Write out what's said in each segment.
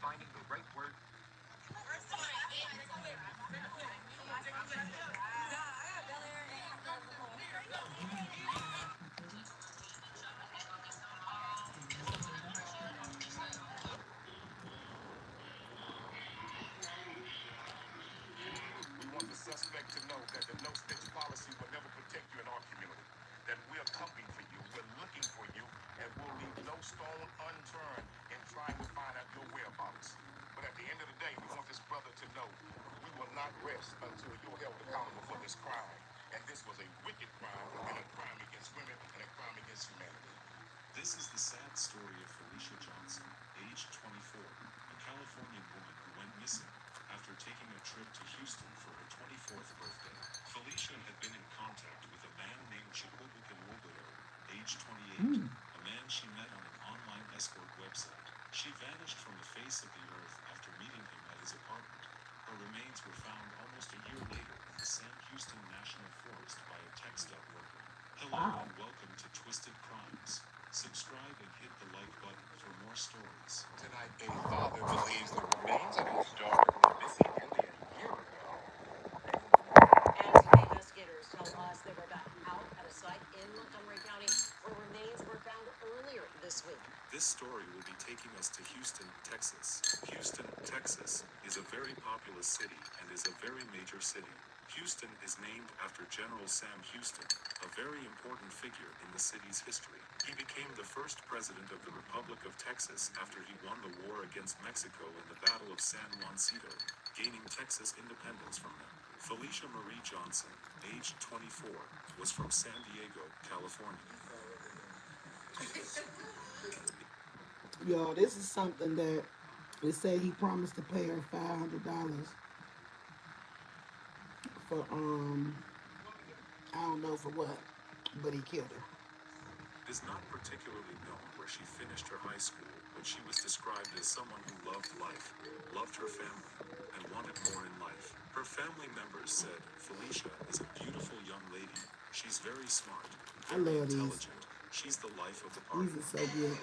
finding the right word. We want the suspect to know that the no-snitch policy will never protect you in our community. That we're coming for you, we're looking for you, and we'll leave no stone unturned in trying to find out your whereabouts. But at the end of the day, we want this brother to know we will not rest until you're held accountable for this crime. And this was a wicked crime and a crime against women and a crime against humanity. This is the sad story of Felicia Johnson, age 24, a Californian woman who went missing after taking a trip to Houston for her 24th birthday. Felicia had been in contact with a man named age 28, a man she met on an online escort website. She vanished from the face of the earth after meeting him at his apartment. Her remains were found almost a year later in the Sam Houston National Forest by a TechStop worker. Hello and welcome to Twisted Crimes. Subscribe and hit the like button for more stories. Tonight, a father believes the remains of his daughter were missing nearly a year ago. And today, investigators tell us they were back out at a site in Montgomery County where remains were found earlier this week. This story will be taking us to Houston, Texas. Houston, Texas is a very populous city and is a very major city. Houston is named after General Sam Houston, a very important figure in the city's history. He became the first president of the Republic of Texas after he won the war against Mexico in the Battle of San Juancito, gaining Texas independence from them. Felicia Marie Johnson, age 24, was from San Diego, California. Yo, this is something that they say he promised to pay her $500 for, I don't know for what, but he killed her. It is not particularly known where she finished her high school, but she was described as someone who loved life, loved her family, and wanted more in life. Her family members said Felicia is a beautiful young lady. She's very smart, very intelligent. She's the life of the party. These are so good.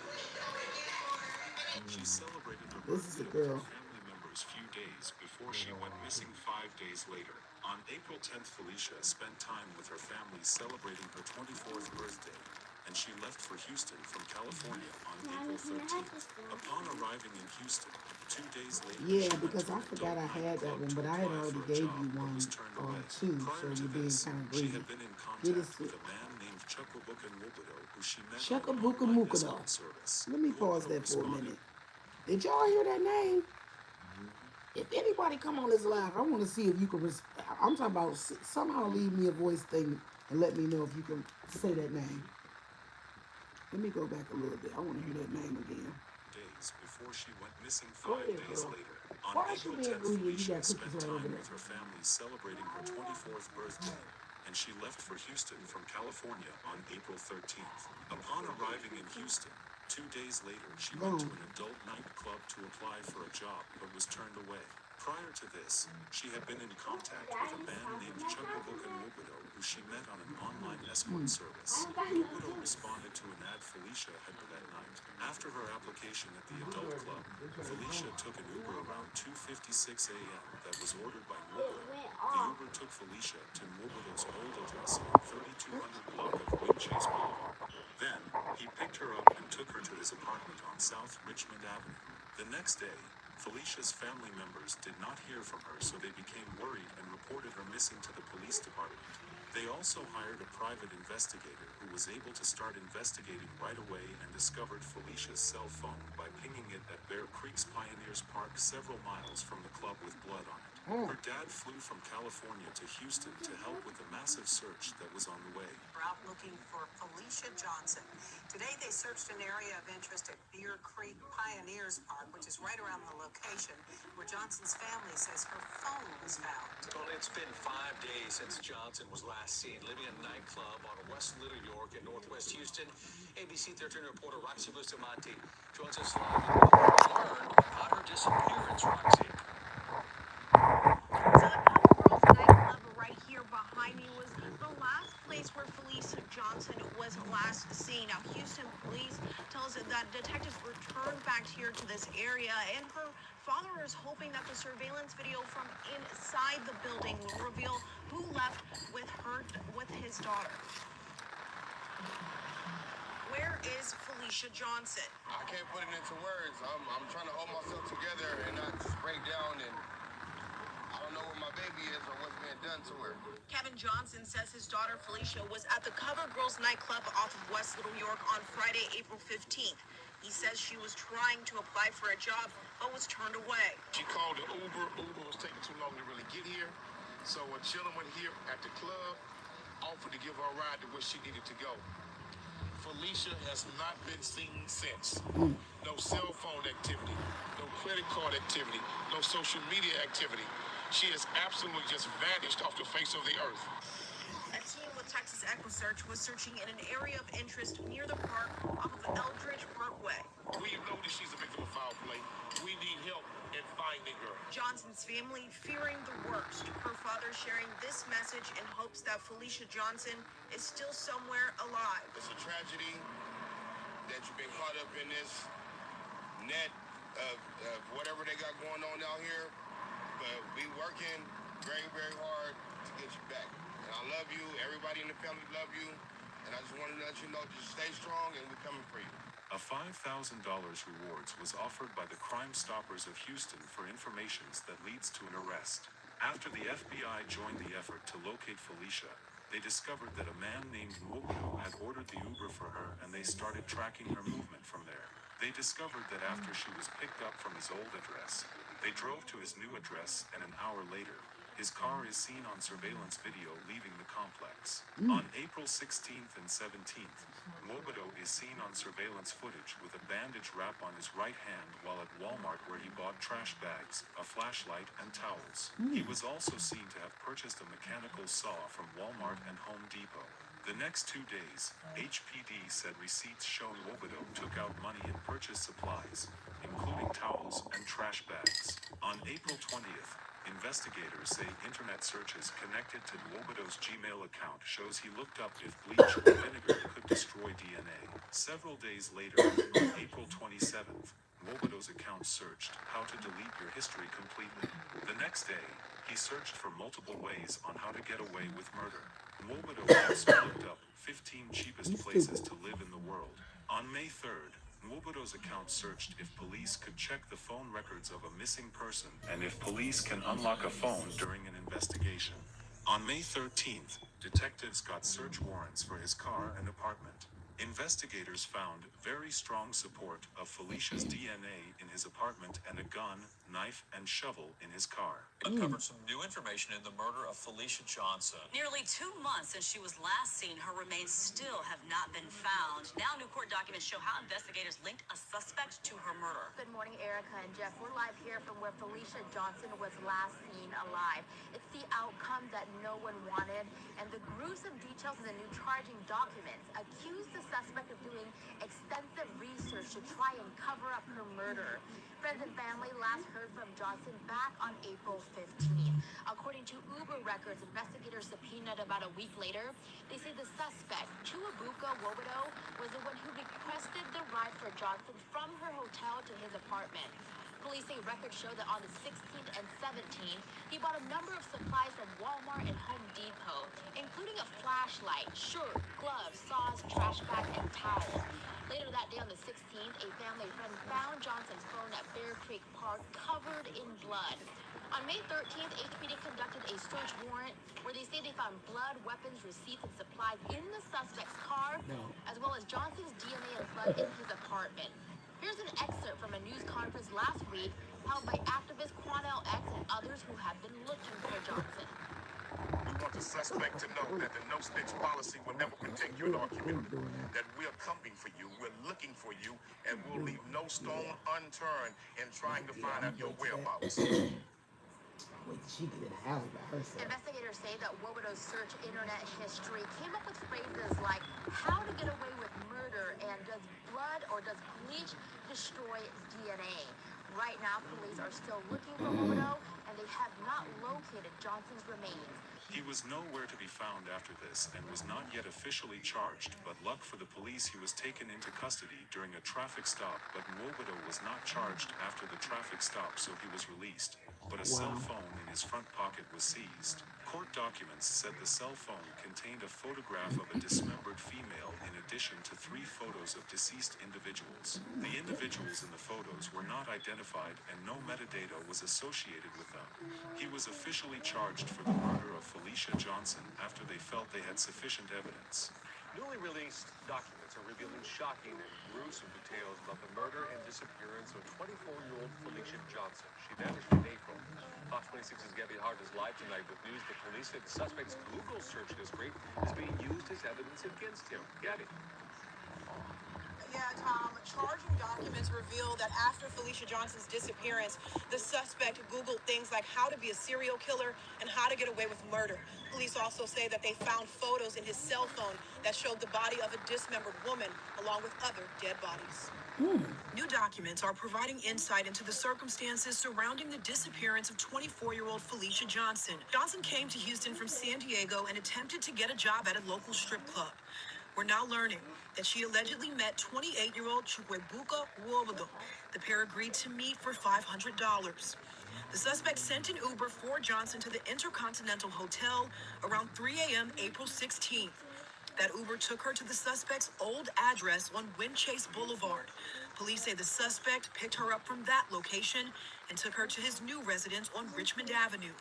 She celebrated her This is a birthday with girl. her family members few days before she went missing 5 days later. On April 10th, Felicia spent time with her family celebrating her 24th birthday, and she left for Houston from California on April 13th. Upon arriving in Houston, 2 days later, Yeah, she went because to I an forgot I adult had that nightclub one, to but I had apply already for a gave job, you but one was turned or away. two, so Prior to you're being this, kind of she greedy. had been in Get contact it, with a man named who she met on an Chuckabuka online Mukado. escort service. Let me pause Wubudo that for a responded. minute. Did y'all hear that name? If anybody come on this live, I want to see if you can. I'm talking about somehow leave me a voice thing and let me know if you can say that name. Let me go back a little bit. I want to hear that name again. Days before she went missing Go 5 ahead, days girl. later. On Why is she April being 10th, greedy? You Felicia got spent cookies right over time there. with her family celebrating her 24th birthday, and she left for Houston from California on April 13th. Upon arriving in Houston, 2 days later, she went to an adult nightclub to apply for a job, but was turned away. Prior to this, she had been in contact with a man named Wubudo, who she met on an online escort service. Wubudo responded to an ad Felicia had that night. After her application at the adult club, Felicia took an Uber around 2:56 a.m. that was ordered by Wubudo. The Uber took Felicia to Wubudo's old address on 3200 block of Windchase Boulevard. Then, he picked her up and took her to his apartment on South Richmond Avenue. The next day, Felicia's family members did not hear from her, so they became worried and reported her missing to the police department. They also hired a private investigator who was able to start investigating right away and discovered Felicia's cell phone by pinging it at Bear Creek's Pioneers Park several miles from the club with blood on it. Her dad flew from California to Houston to help with the massive search that was on the way. We're out looking for Felicia Johnson. Today they searched an area of interest at Bear Creek Pioneers Park, which is right around the location where Johnson's family says her phone was found. Well, it's been 5 days since Johnson was last seen living in a nightclub on West Little York in northwest Houston. ABC 13 reporter Roxy Bustamante joins us live to learn about her disappearance, Roxy. Right here behind me was the last place where Felicia Johnson was last seen. Now, Houston police tell us that detectives returned back here to this area, and her father is hoping that the surveillance video from inside the building will reveal who left with his daughter. Where is Felicia Johnson? I can't put it into words. I'm trying to hold myself together and not just break down, and I don't know where my baby is or what's being done to her. Kevin Johnson says his daughter Felicia was at the Cover Girls nightclub off of West Little York on Friday, April 15th. He says she was trying to apply for a job, but was turned away. She called the Uber. Uber was taking too long to really get here. So a gentleman here at the club offered to give her a ride to where she needed to go. Felicia has not been seen since. No cell phone activity, no credit card activity, no social media activity. She has absolutely just vanished off the face of the earth. A team with Texas EquiSearch was searching in an area of interest near the park off of Eldridge Parkway. We know that she's a victim of foul play. We need help in finding her. Johnson's family fearing the worst. Her father sharing this message in hopes that Felicia Johnson is still somewhere alive. It's a tragedy that you've been caught up in this net of whatever they got going on out here, but we working very, very hard to get you back. And I love you. Everybody in the family love you. And I just wanted to let you know, just stay strong, and we're coming for you. A $5,000 rewards was offered by the Crime Stoppers of Houston for informations that leads to an arrest. After the FBI joined the effort to locate Felicia, they discovered that a man named Wobodo had ordered the Uber for her, and they started tracking her movement from there. They discovered that after she was picked up from his old address, they drove to his new address, and an hour later, his car is seen on surveillance video leaving the complex. On April 16th and 17th, Wobodo is seen on surveillance footage with a bandage wrap on his right hand while at Walmart, where he bought trash bags, a flashlight, and towels. He was also seen to have purchased a mechanical saw from Walmart and Home Depot. The next 2 days, HPD said receipts showing Wobodo took out money and purchased supplies, including towels and trash bags. On April 20th, investigators say internet searches connected to Wobodo's Gmail account shows he looked up if bleach or vinegar could destroy DNA. Several days later, on April 27th, Wobodo's account searched how to delete your history completely. The next day, he searched for multiple ways on how to get away with murder. Wobodo also looked up 15 cheapest places to live in the world. On May 3rd, Wobodo's account searched if police could check the phone records of a missing person and if police can unlock a phone during an investigation. On May 13th, detectives got search warrants for his car and apartment. Investigators found very strong support of Felicia's DNA in his apartment and a gun, knife, and shovel in his car. Uncovered some new information in the murder of Felicia Johnson. Nearly 2 months since she was last seen, her remains still have not been found. Now new court documents show how investigators linked a suspect to her murder. Good morning, Erica and Jeff. We're live here from where Felicia Johnson was last seen alive. It's the outcome that no one wanted, and the gruesome details in the new charging documents accuse the suspect of doing extensive research to try and cover up her murder. Friends and family last heard from Johnson back on April 15th. According to Uber records, investigators subpoenaed about a week later. They say the suspect, Chuabuka Wobodo, was the one who requested the ride for Johnson from her hotel to his apartment. Police say records show that on the 16th and 17th, he bought a number of supplies from Walmart and Home Depot, including a flashlight, shirt, gloves, saws, trash bag, and towels. Later that day on the 16th, a family friend found Johnson's phone at Bear Creek Park covered in blood. On May 13th, HPD conducted a search warrant where they say they found blood, weapons, receipts, and supplies in the suspect's car, as well as Johnson's DNA and blood in his apartment. Here's an excerpt from a news conference last week held by activist Quanell X and others who have been looking for Johnson. We want the suspect to know that the no-snitch policy will never protect you in our community, that we're coming for you, we're looking for you, and we'll leave no stone unturned in trying to find out your whereabouts. Wait, she get in the house by herself. Investigators say that Wobodo's search internet history came up with phrases like how to get away with murder and does blood or does bleach destroy DNA. Right now, police are still looking for Wobodo, and they have not located Johnson's remains. He was nowhere to be found after this and was not yet officially charged, but luck for the police, he was taken into custody during a traffic stop, but Nwobodo was not charged after the traffic stop, so he was released. But a cell phone in his front pocket was seized. Court documents said the cell phone contained a photograph of a dismembered female in addition to 3 photos of deceased individuals. The individuals in the photos were not identified and no metadata was associated with them. He was officially charged for the murder of Felicia Johnson after they felt they had sufficient evidence. Newly released documents are revealing shocking and gruesome details about the murder and disappearance of 24-year-old Felicia Johnson. She vanished in April. Fox 26's Gabby Hart is live tonight with news that police say the suspect's Google search history is being used as evidence against him. Gabby. Yeah, Tom, charging documents reveal that after Felicia Johnson's disappearance, the suspect Googled things like how to be a serial killer and how to get away with murder. Police also say that they found photos in his cell phone that showed the body of a dismembered woman along with other dead bodies. New documents are providing insight into the circumstances surrounding the disappearance of 24-year-old Felicia Johnson. Johnson came to Houston from San Diego and attempted to get a job at a local strip club. We're now learning that she allegedly met 28-year-old Chukwuebuka Nwobodo. The pair agreed to meet for $500. The suspect sent an Uber for Johnson to the Intercontinental Hotel around 3 a.m. April 16th. That Uber took her to the suspect's old address on Windchase Boulevard. Police say the suspect picked her up from that location and took her to his new residence on Richmond Avenue.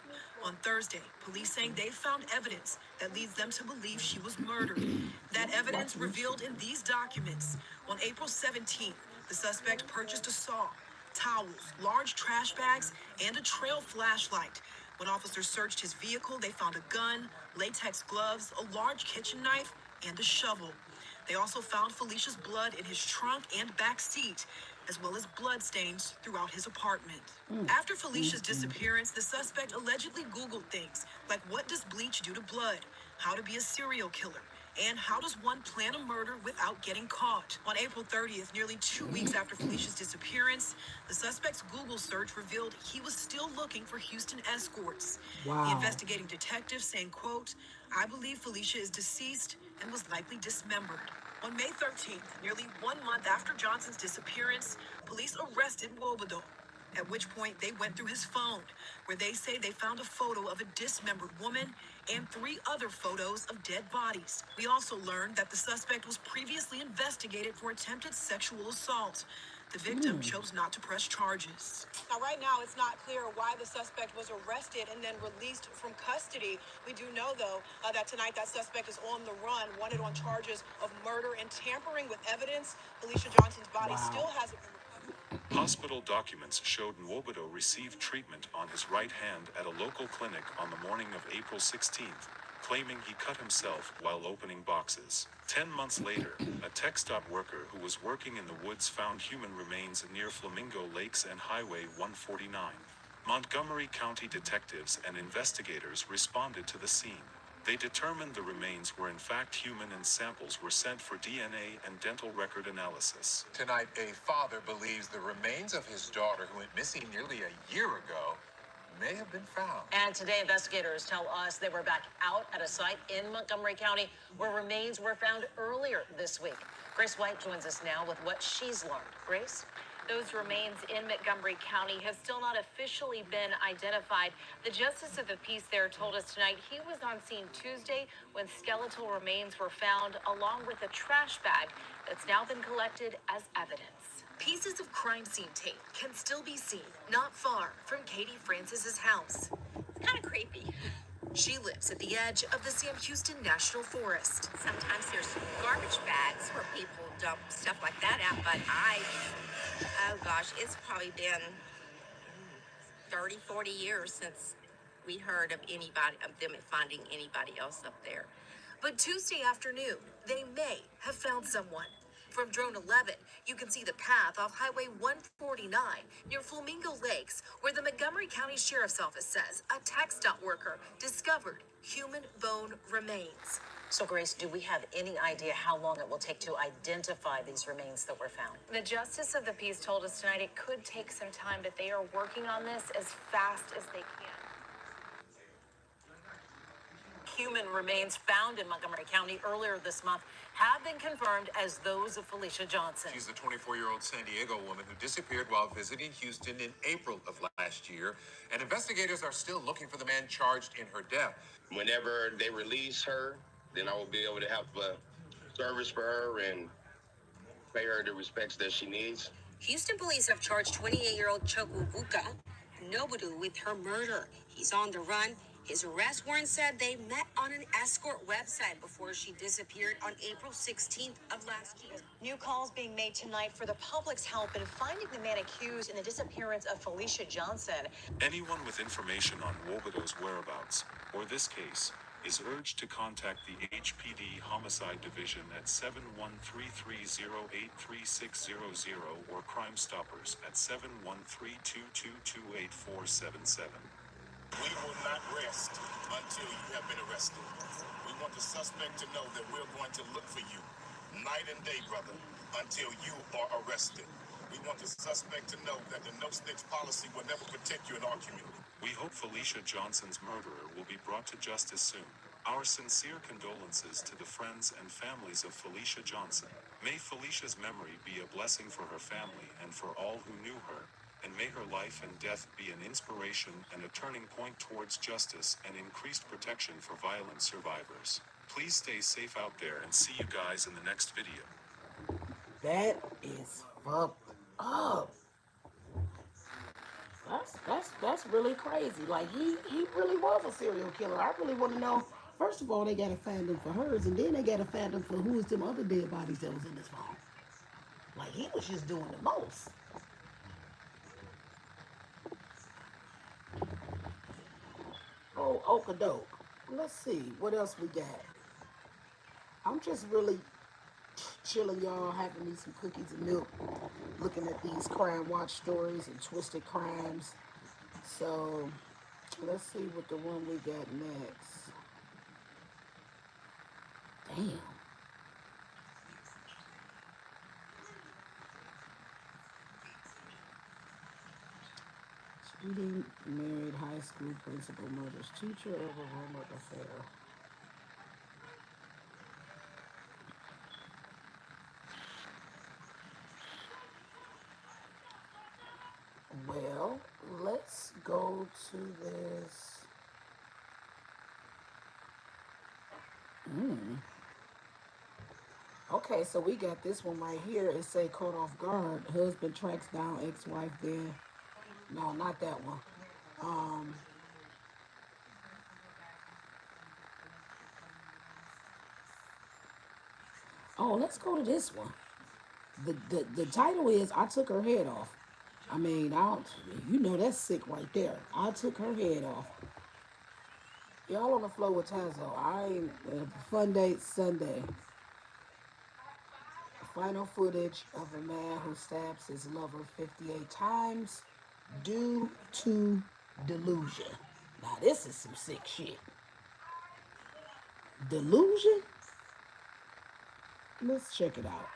On Thursday, police saying they found evidence that leads them to believe she was murdered. That evidence revealed in these documents. On April 17th, the suspect purchased a saw, towels, large trash bags, and a trail flashlight. When officers searched his vehicle, they found a gun, latex gloves, a large kitchen knife, and a shovel. They also found Felicia's blood in his trunk and back seat, as well as blood stains throughout his apartment. After Felicia's disappearance, the suspect allegedly Googled things like what does bleach do to blood, how to be a serial killer, and how does one plan a murder without getting caught. On April 30th, nearly 2 weeks after Felicia's disappearance, the suspect's Google search revealed he was still looking for Houston escorts. The investigating detective saying, quote, "I believe Felicia is deceased and was likely dismembered." On May 13th, nearly 1 month after Johnson's disappearance, police arrested Nwobodo, at which point they went through his phone, where they say they found a photo of a dismembered woman and 3 other photos of dead bodies. We also learned that the suspect was previously investigated for attempted sexual assault. The victim chose not to press charges. Now, right now, it's not clear why the suspect was arrested and then released from custody. We do know, though, that tonight that suspect is on the run, wanted on charges of murder and tampering with evidence. Felicia Johnson's body still hasn't been recovered. Hospital documents showed Nwobodo received treatment on his right hand at a local clinic on the morning of April 16th, claiming he cut himself while opening boxes. 10 months later, a TxDOT worker who was working in the woods found human remains near Flamingo Lakes and Highway 149. Montgomery County detectives and investigators responded to the scene. They determined the remains were in fact human and samples were sent for DNA and dental record analysis. Tonight, a father believes the remains of his daughter, who went missing nearly a year ago, may have been found. And today, investigators tell us they were back out at a site in Montgomery County where remains were found earlier this week. Grace White joins us now with what she's learned. Grace? Those remains in Montgomery County have still not officially been identified. The Justice of the Peace there told us tonight he was on scene Tuesday when skeletal remains were found along with a trash bag that's now been collected as evidence. Pieces of crime scene tape can still be seen not far from Katie Francis's house. It's kind of creepy. She lives at the edge of the Sam Houston National Forest. Sometimes there's garbage bags where people dump stuff like that out, but oh gosh, it's probably been 30, 40 years since we heard of them finding anybody else up there. But Tuesday afternoon, they may have found someone. From Drone 11, you can see the path off Highway 149 near Flamingo Lakes, where the Montgomery County Sheriff's Office says a TxDOT worker discovered human bone remains. So, Grace, do we have any idea how long it will take to identify these remains that were found? The Justice of the Peace told us tonight it could take some time, but they are working on this as fast as they can. human remains found in Montgomery County earlier this month have been confirmed as those of Felicia Johnson. She's the 24-year-old San Diego woman who disappeared while visiting Houston in April of last year, and investigators are still looking for the man charged in her death. Whenever they release her, then I will be able to have a service for her and pay her the respects that she needs. Houston police have charged 28-year-old Chukwubuka Nobudu with her murder. He's on the run. His arrest warrant said they met on an escort website before she disappeared on April 16th of last year. New calls being made tonight for the public's help in finding the man accused in the disappearance of Felicia Johnson. Anyone with information on Wobodo's whereabouts, or this case, is urged to contact the HPD Homicide Division at 713-308-3600 or Crime Stoppers at 713-222-8477. We will not rest until you have been arrested. We want the suspect to know that we're going to look for you night and day, brother, until you are arrested. We want the suspect to know that the no-snitch policy will never protect you in our community. We hope Felicia Johnson's murderer will be brought to justice soon. Our sincere condolences to the friends and families of Felicia Johnson. May Felicia's memory be a blessing for her family and for all who knew her, and may her life and death be an inspiration and a turning point towards justice and increased protection for violent survivors. Please stay safe out there and see you guys in the next video. That is fucked up. That's really crazy. Like he really was a serial killer. I really want to know. First of all, they gotta find him for hers, and then they gotta find him for who is them other dead bodies that was in his phone. Like he was just doing the most. Oh, okadoke. Let's see what else we got. I'm just really chilling, y'all, having me some cookies and milk, looking at these crime watch stories and twisted crimes. So let's see what the one we got next. Damn. Shooting married high school principal murders teacher over rumored affair. Well, let's go to this. Okay, so we got this one right here. It say caught off guard. Husband tracks down ex-wife there. No, not that one. Oh, let's go to this one. The title is I Took Her Head Off. I mean, you know that's sick right there. I took her head off. Y'all on the floor with Tazo. Fun date Sunday. Final footage of a man who stabs his lover 58 times due to delusion. Now this is some sick shit. Delusion? Let's check it out.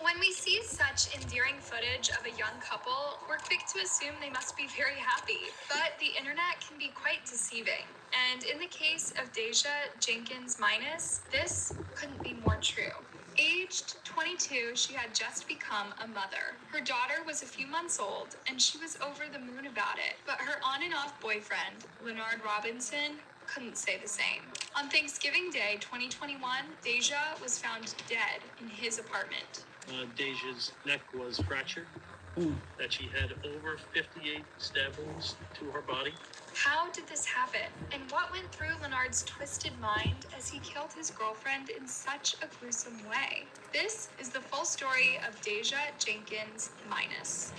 When we see such endearing footage of a young couple, we're quick to assume they must be very happy. But the internet can be quite deceiving. And in the case of Deja Jenkins Minus, this couldn't be more true. Aged 22, she had just become a mother. Her daughter was a few months old, and she was over the moon about it. But her on and off boyfriend, Leonard Robinson, couldn't say the same. On Thanksgiving Day 2021, Deja was found dead in his apartment. Deja's neck was fractured, that she had over 58 stab wounds to her body. How did this happen? And what went through Leonard's twisted mind as he killed his girlfriend in such a gruesome way? This is the full story of Deja Jenkins Minus.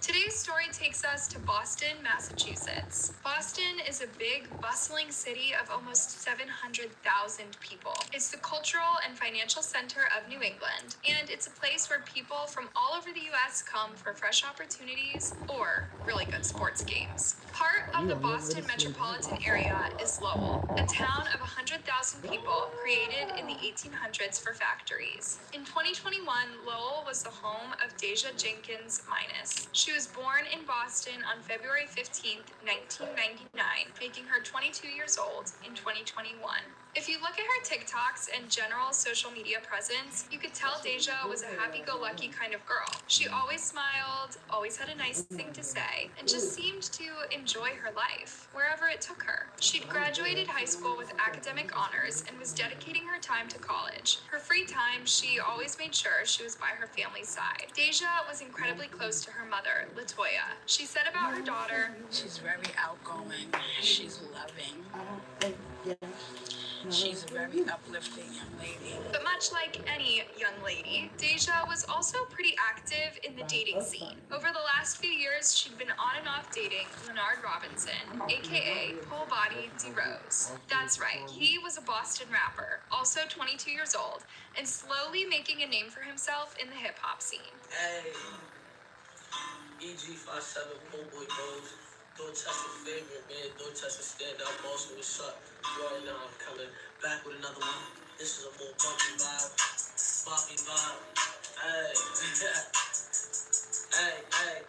Today's story takes us to Boston, Massachusetts. Boston is a big, bustling city of almost 700,000 people. It's the cultural and financial center of New England, and it's a place where people from all over the U.S. come for fresh opportunities or really good sports games. Part of the Boston metropolitan area is Lowell, a town of 100,000 people created in the 1800s for factories. In 2021, Lowell was the home of Deja Jenkins Minus. She was born in Boston on February 15, 1999, making her 22 years old in 2021. If you look at her TikToks and general social media presence, you could tell Deja was a happy-go-lucky kind of girl. She always smiled, always had a nice thing to say, and just seemed to enjoy her life, wherever it took her. She'd graduated high school with academic honors and was dedicating her time to college. Her free time, she always made sure she was by her family's side. Deja was incredibly close to her mother, Latoya. She said about her daughter, "She's very outgoing, she's loving, she's a very uplifting young lady." But much like any young lady, Deja was also pretty active in the dating scene. Over the last few years, she'd been on and off dating Leonard Robinson, aka Full Body DeRose. That's right, he was a Boston rapper, also 22 years old, and slowly making a name for himself in the hip-hop scene. Hey, EG57, homeboy goes. Dorchester favorite, man. Dorchester stand up, Boston, what's up? You already know I'm coming back with another one. This is a more bumpy vibe. Bumpy vibe. Hey, hey.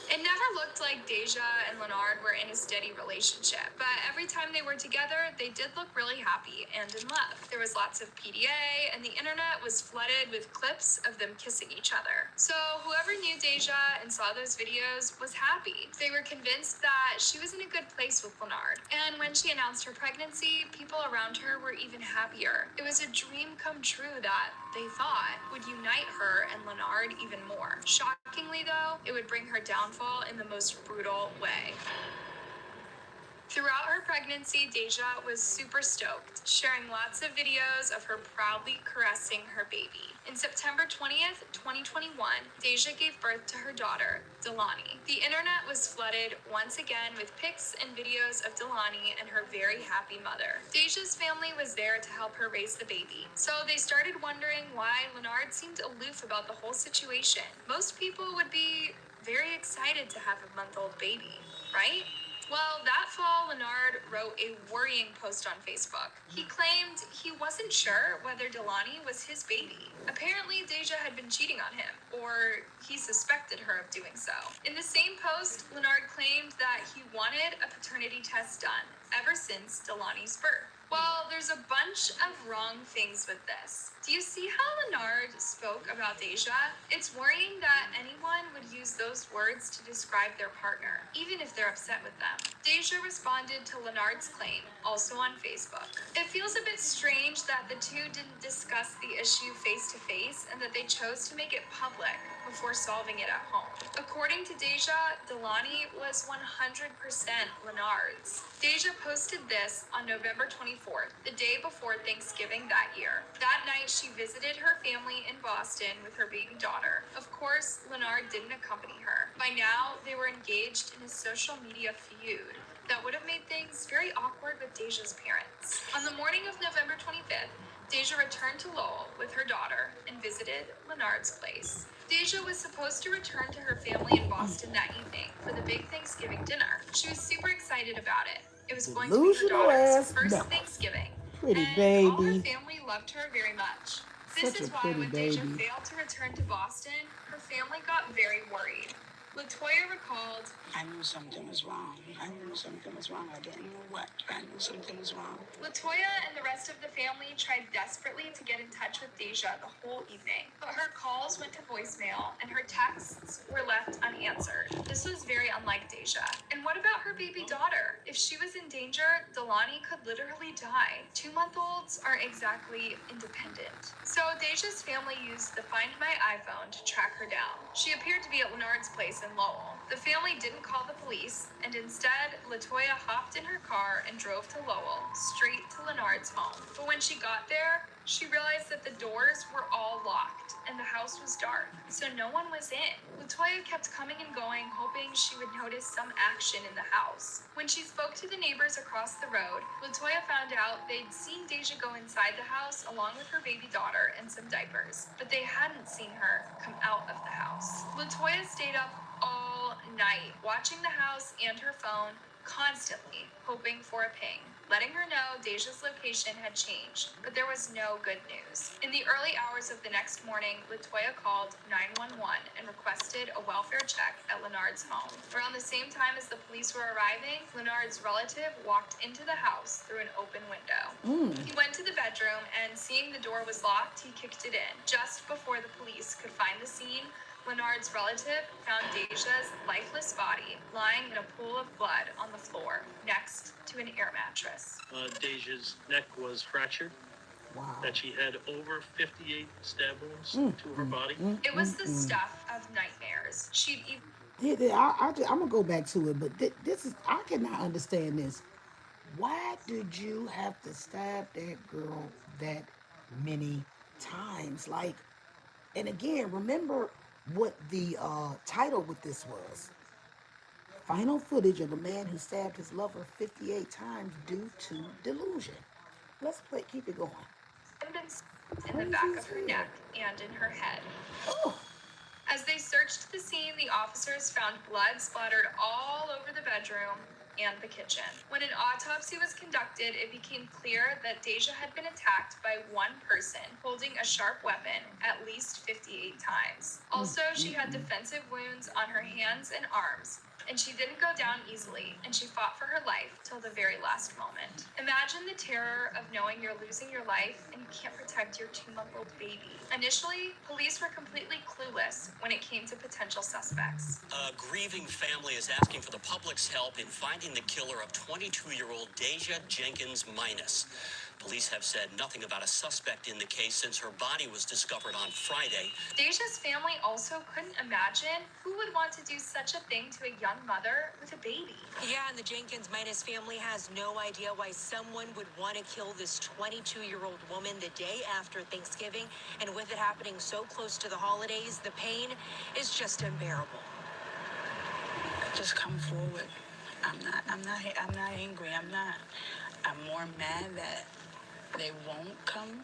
It never looked like Deja and Leonard were in a steady relationship, but every time they were together, they did look really happy and in love. There was lots of PDA, and the internet was flooded with clips of them kissing each other. So whoever knew Deja and saw those videos was happy. They were convinced that she was in a good place with Leonard. And when she announced her pregnancy, people around her were even happier. It was a dream come true that they thought would unite her and Leonard even more. Shockingly though, it would bring her downfall in the most brutal way. Throughout her pregnancy, Deja was super stoked, sharing lots of videos of her proudly caressing her baby. In September 20th, 2021, Deja gave birth to her daughter, Delani. The internet was flooded once again with pics and videos of Delani and her very happy mother. Deja's family was there to help her raise the baby, so they started wondering why Leonard seemed aloof about the whole situation. Most people would be very excited to have a month-old baby, right? Well, that fall, Leonard wrote a worrying post on Facebook. He claimed he wasn't sure whether Delani was his baby. Apparently, Deja had been cheating on him, or he suspected her of doing so. In the same post, Leonard claimed that he wanted a paternity test done ever since Delani's birth. Well, there's a bunch of wrong things with this. Do you see how Leonard spoke about Deja? It's worrying that anyone would use those words to describe their partner, even if they're upset with them. Deja responded to Leonard's claim, also on Facebook. It feels a bit strange that the two didn't discuss the issue face to face and that they chose to make it public before solving it at home. According to Deja, Delani was 100% Leonard's. Deja posted this on November 24th, the day before Thanksgiving that year. That night, she visited her family in Boston with her baby daughter. Of course, Leonard didn't accompany her. By now, they were engaged in a social media feud that would have made things very awkward with Deja's parents. On the morning of November 25th, Deja returned to Lowell with her daughter and visited Leonard's place. Deja was supposed to return to her family in Boston that evening for the big Thanksgiving dinner. She was super excited about it. It was going to be her daughter's first Thanksgiving. Pretty and baby. all her family loved her very much. This is why when Deja failed to return to Boston, her family got very worried. Latoya recalled, "I knew something was wrong. I knew something was wrong. I didn't know what. I knew something was wrong." Latoya and the rest of the family tried desperately to get in touch with Deja the whole evening, but her calls went to voicemail and her texts were left unanswered. This was very unlike Deja. And what about her baby daughter? If she was in danger, Delani could literally die. 2-month-olds aren't exactly independent. So Deja's family used the Find My iPhone to track her down. She appeared to be at Leonard's place in Lowell. The family didn't call the police, and instead, Latoya hopped in her car and drove to Lowell, straight to Leonard's home. But when she got there, she realized that the doors were all locked and the house was dark, so no one was in. Latoya kept coming and going, hoping she would notice some action in the house. When she spoke to the neighbors across the road, Latoya found out they'd seen Deja go inside the house along with her baby daughter and some diapers, but they hadn't seen her come out of the house. Latoya stayed up all all night, watching the house and her phone constantly, hoping for a ping, letting her know Deja's location had changed, but there was no good news. In the early hours of the next morning, Latoya called 911 and requested a welfare check at Leonard's home. Around the same time as the police were arriving, Leonard's relative walked into the house through an open window. He went to the bedroom and, seeing the door was locked, he kicked it in. Just before the police could find the scene, Leonard's relative found Deja's lifeless body lying in a pool of blood on the floor next to an air mattress. Deja's neck was fractured. Wow. That she had over 58 stab wounds to her body. It was the stuff of nightmares. She'd even I'm gonna go back to it, but this is, I cannot understand this. Why did you have to stab that girl that many times? Like, and again, remember what the title with this was. Final footage of the man who stabbed his lover 58 times due to delusion. Let's keep it going. in the back of her neck and in her head. As they searched the scene, the officers found blood splattered all over the bedroom and the kitchen. When an autopsy was conducted, it became clear that Deja had been attacked by one person holding a sharp weapon at least 58 times. Also, she had defensive wounds on her hands and arms, and she didn't go down easily, and she fought for her life till the very last moment. Imagine the terror of knowing you're losing your life and you can't protect your 2-month-old baby. Initially, police were completely clueless when it came to potential suspects. A grieving family is asking for the public's help in finding the killer of 22-year-old Deja Jenkins Minus. Police have said nothing about a suspect in the case since her body was discovered on Friday. Deja's family also couldn't imagine who would want to do such a thing to a young mother with a baby. Yeah, and the Jenkins Minus family has no idea why someone would want to kill this 22-year-old woman the day after Thanksgiving, and with it happening so close to the holidays, the pain is just unbearable. Just come forward. I'm not angry. I'm more mad that they won't come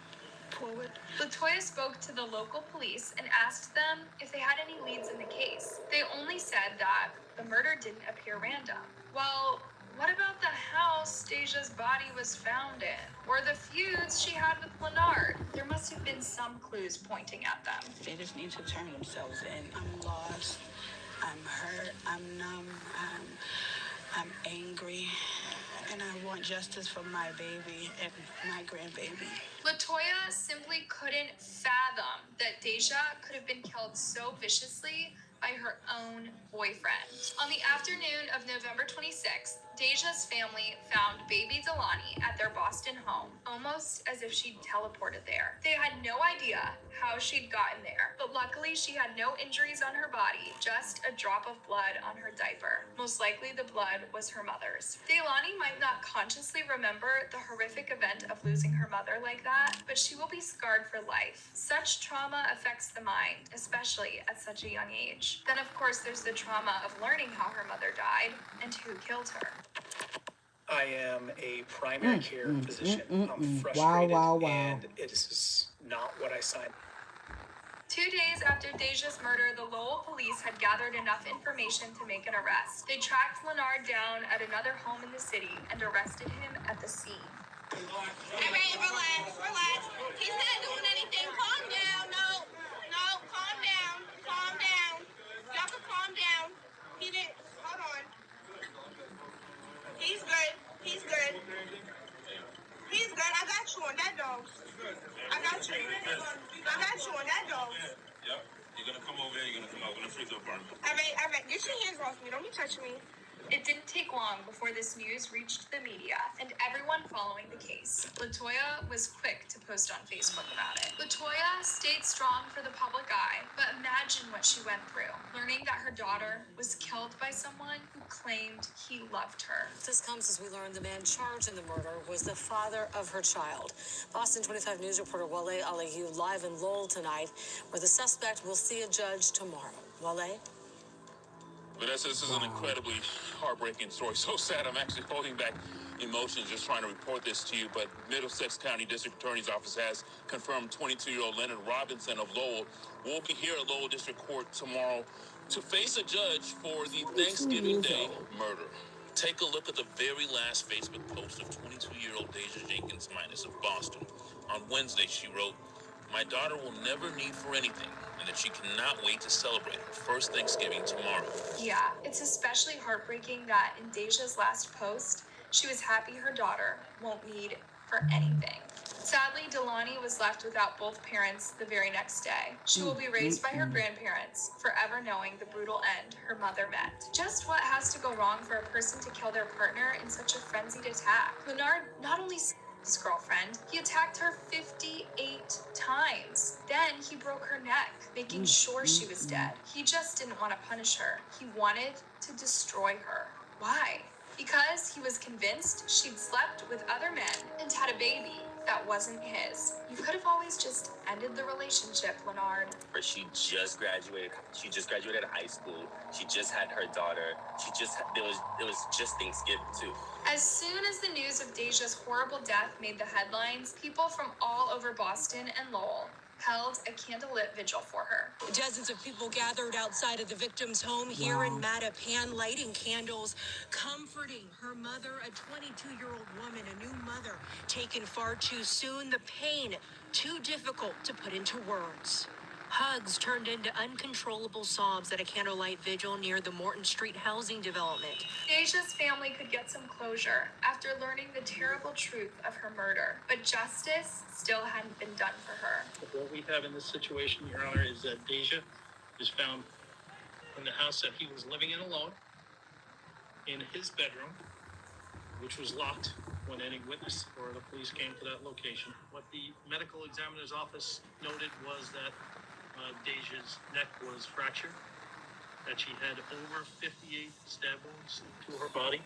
forward. Latoya spoke to the local police and asked them if they had any leads in the case. They only said that the murder didn't appear random. Well, what about the house Deja's body was found in? Or the feuds she had with Leonard? There must have been some clues pointing at them. They just need to turn themselves in. I'm lost. I'm hurt. I'm numb. I'm angry. And I want justice for my baby and my grandbaby. Latoya simply couldn't fathom that Deja could have been killed so viciously by her own boyfriend. On the afternoon of November 26th, Deja's family found baby Delani at their Boston home, almost as if she'd teleported there. They had no idea how she'd gotten there, but luckily she had no injuries on her body, just a drop of blood on her diaper. Most likely the blood was her mother's. Delani might not consciously remember the horrific event of losing her mother like that, but she will be scarred for life. Such trauma affects the mind, especially at such a young age. Then of course there's the trauma of learning how her mother died and who killed her. I am a primary care physician. I'm frustrated, and it is not what I signed. 2 days after Deja's murder, the Lowell police had gathered enough information to make an arrest. They tracked Leonard down at another home in the city and arrested him at the scene. All right, relax. He's not doing anything. Calm down. No, calm down. Y'all can calm down. He didn't, hold on. He's good. I got you on that dog. I got you on that dog. Yep. You're gonna come over there, you're gonna come out. We're gonna freeze up our All right. Get your hands off me. Don't be touching me. It didn't take long before this news reached the media and everyone following the case. Latoya was quick to post on Facebook about it. Latoya stayed strong for the public eye, but imagine what she went through, learning that her daughter was killed by someone who claimed he loved her. This comes as we learn the man charged in the murder was the father of her child. Boston 25 News reporter Wale Aliyu live in Lowell tonight, where the suspect will see a judge tomorrow. Wale? Vanessa, this is an incredibly heartbreaking story. So sad, I'm actually holding back emotions just trying to report this to you. But Middlesex County District Attorney's Office has confirmed 22-year-old Leonard Robinson of Lowell will be here at Lowell District Court tomorrow to face a judge for the 22 Thanksgiving years Day old. murder. Take a look at the very last Facebook post of 22-year-old Deja Jenkins Minus of Boston. On Wednesday, she wrote, "My daughter will never need for anything, and that she cannot wait to celebrate her first Thanksgiving tomorrow." Yeah, it's especially heartbreaking that in Deja's last post, she was happy her daughter won't need for anything. Sadly, Delaney was left without both parents the very next day. She will be raised by her grandparents, forever knowing the brutal end her mother met. Just what has to go wrong for a person to kill their partner in such a frenzied attack? Leonard not only his girlfriend, he attacked her 58 times. Then he broke her neck, making sure she was dead. He just didn't want to punish her. He wanted to destroy her. Why? Because he was convinced she'd slept with other men and had a baby that wasn't his. You could have always just ended the relationship, Leonard. She just graduated. She just graduated high school. She just had her daughter. It was just Thanksgiving too. As soon as the news of Deja's horrible death made the headlines, people from all over Boston and Lowell held a candlelit vigil for her. Dozens of people gathered outside of the victim's home here in Mattapan, lighting candles, comforting her mother, a 22-year-old woman, a new mother, taken far too soon, the pain too difficult to put into words. Hugs turned into uncontrollable sobs at a candlelight vigil near the Morton Street housing development. Deja's family could get some closure after learning the terrible truth of her murder, but justice still hadn't been done for her. What we have in this situation, Your Honor, is that Deja is found in the house that he was living in alone, in his bedroom, which was locked when any witness or the police came to that location. What the medical examiner's office noted was that Deja's neck was fractured, that she had over 58 stab wounds to her body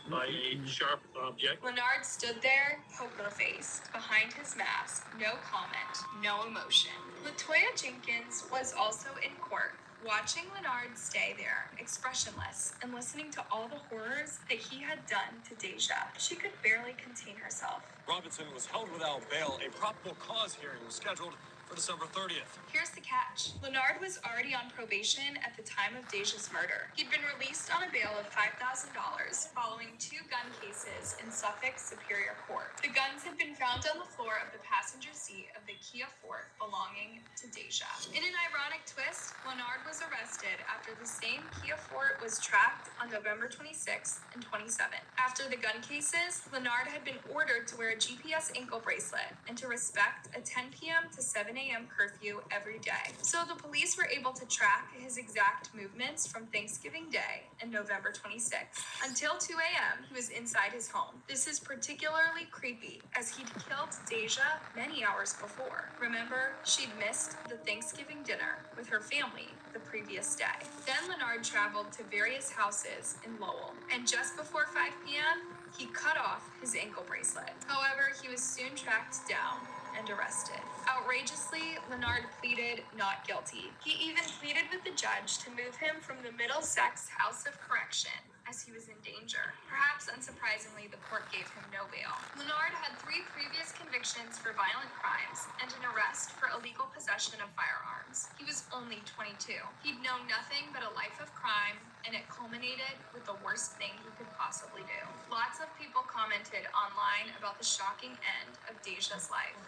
by a sharp object. Leonard stood there, poker-faced, behind his mask, no comment, no emotion. Latoya Jenkins was also in court, watching Leonard stay there, expressionless, and listening to all the horrors that he had done to Deja. She could barely contain herself. Robinson was held without bail. A probable cause hearing was scheduled for December 30th. Here's the catch. Leonard was already on probation at the time of Deja's murder. He'd been released on a bail of $5,000 following 2 gun cases in Suffolk Superior Court. The guns had been found on the floor of the passenger seat of the Kia Forte belonging to Deja. In an ironic twist, Leonard was arrested after the same Kia Forte was tracked on November 26th and 27th. After the gun cases, Leonard had been ordered to wear a GPS ankle bracelet and to respect a 10 p.m. to 7 a.m. curfew every day. So the police were able to track his exact movements from Thanksgiving Day and November 26th. Until 2 a.m., he was inside his home. This is particularly creepy as he'd killed Deja many hours before. Remember, she'd missed the Thanksgiving dinner with her family the previous day. Then Leonard traveled to various houses in Lowell, and just before 5 p.m., he cut off his ankle bracelet. However, he was soon tracked down and arrested. Outrageously, Leonard pleaded not guilty. He even pleaded with the judge to move him from the Middlesex House of Correction as he was in danger. Perhaps unsurprisingly, the court gave him no bail. Leonard had 3 previous convictions for violent crimes and an arrest for illegal possession of firearms. He was only 22. He'd known nothing but a life of crime, and it culminated with the worst thing he could possibly do. Lots of people commented online about the shocking end of Deja's life.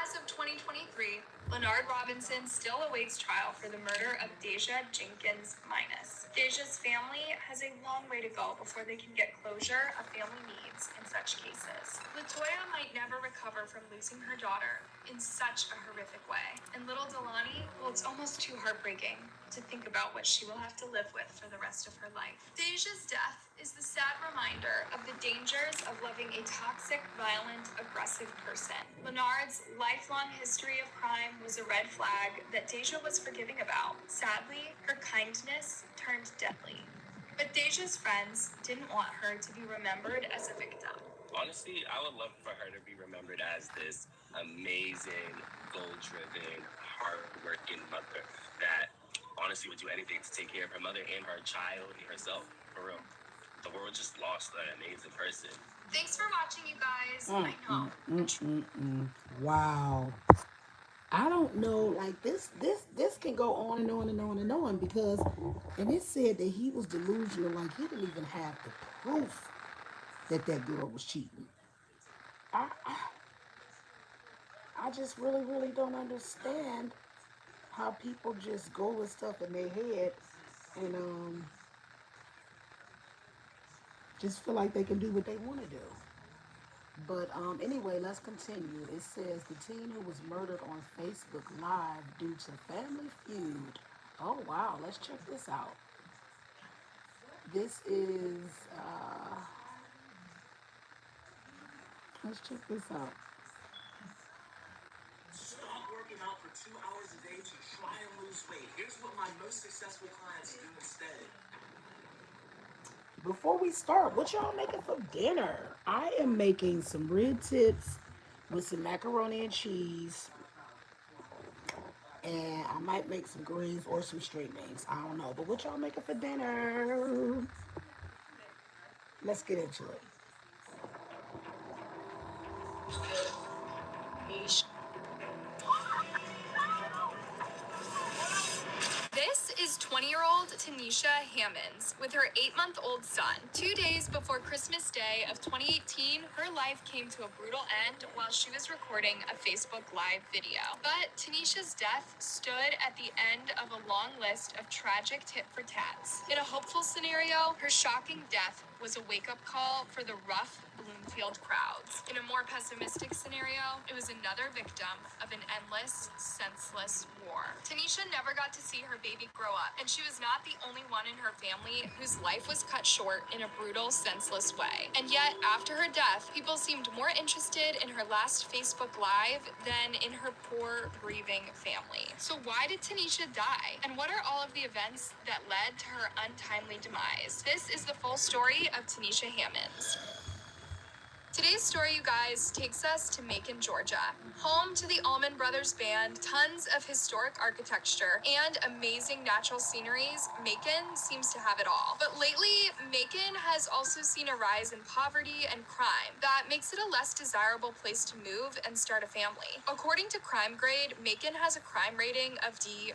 As of 2023, Leonard Robinson still awaits trial for the murder of Deja Jenkins Minus. Deja's family has a long way to go before they can get closure a family needs in such cases. Latoya might never recover from losing her daughter in such a horrific way. And little Delaney, well, it's almost too heartbreaking to think about what she will have to live with for the rest of her life. Deja's death is the sad reminder of the dangers of loving a toxic, violent, aggressive person. Leonard's lifelong history of crime was a red flag that Deja was forgiving about. Sadly, her kindness turned deadly. But Deja's friends didn't want her to be remembered as a victim. Honestly, I would love for her to be remembered as this amazing, goal-driven, hard-working mother that honestly would do anything to take care of her mother and her child and herself, for real. The world just lost an amazing person. Thanks for watching, you guys. I know. Wow. I don't know, like this can go on and on and on and on because, and it said that he was delusional, like he didn't even have the proof that that girl was cheating. I just really don't understand how people just go with stuff in their head and just feel like they can do what they want to do. But anyway, let's continue. It says the teen who was murdered on Facebook Live due to family feud. Oh wow, let's check this out. This is let's check this out. Stop working out for 2 hours a day to try and lose weight. Here's what my most successful clients do instead. Before we start, what y'all making for dinner? I am making some rib tips with some macaroni and cheese, and I might make some greens or some straight beans. I don't know, but what y'all making for dinner? Let's get into it. This is 20-year-old Tanisha Hammonds with her 8-month-old son. 2 days before Christmas Day of 2018, her life came to a brutal end while she was recording a Facebook Live video. But Tanisha's death stood at the end of a long list of tragic tit for tats. In a hopeful scenario, her shocking death was a wake-up call for the rough Bloomfield crowds. In a more pessimistic scenario, it was another victim of an endless, senseless war. Tanisha never got to see her baby grow up, and she was not the only one in her family whose life was cut short in a brutal, senseless way. And yet, after her death, people seemed more interested in her last Facebook Live than in her poor, grieving family. So why did Tanisha die? And what are all of the events that led to her untimely demise? This is the full story of Tanisha Hammonds. Today's story, you guys, takes us to Macon, Georgia, home to the Allman Brothers Band, tons of historic architecture, and amazing natural sceneries. Macon seems to have it all. But lately, Macon has also seen a rise in poverty and crime that makes it a less desirable place to move and start a family. According to Crime Grade, Macon has a crime rating of D-.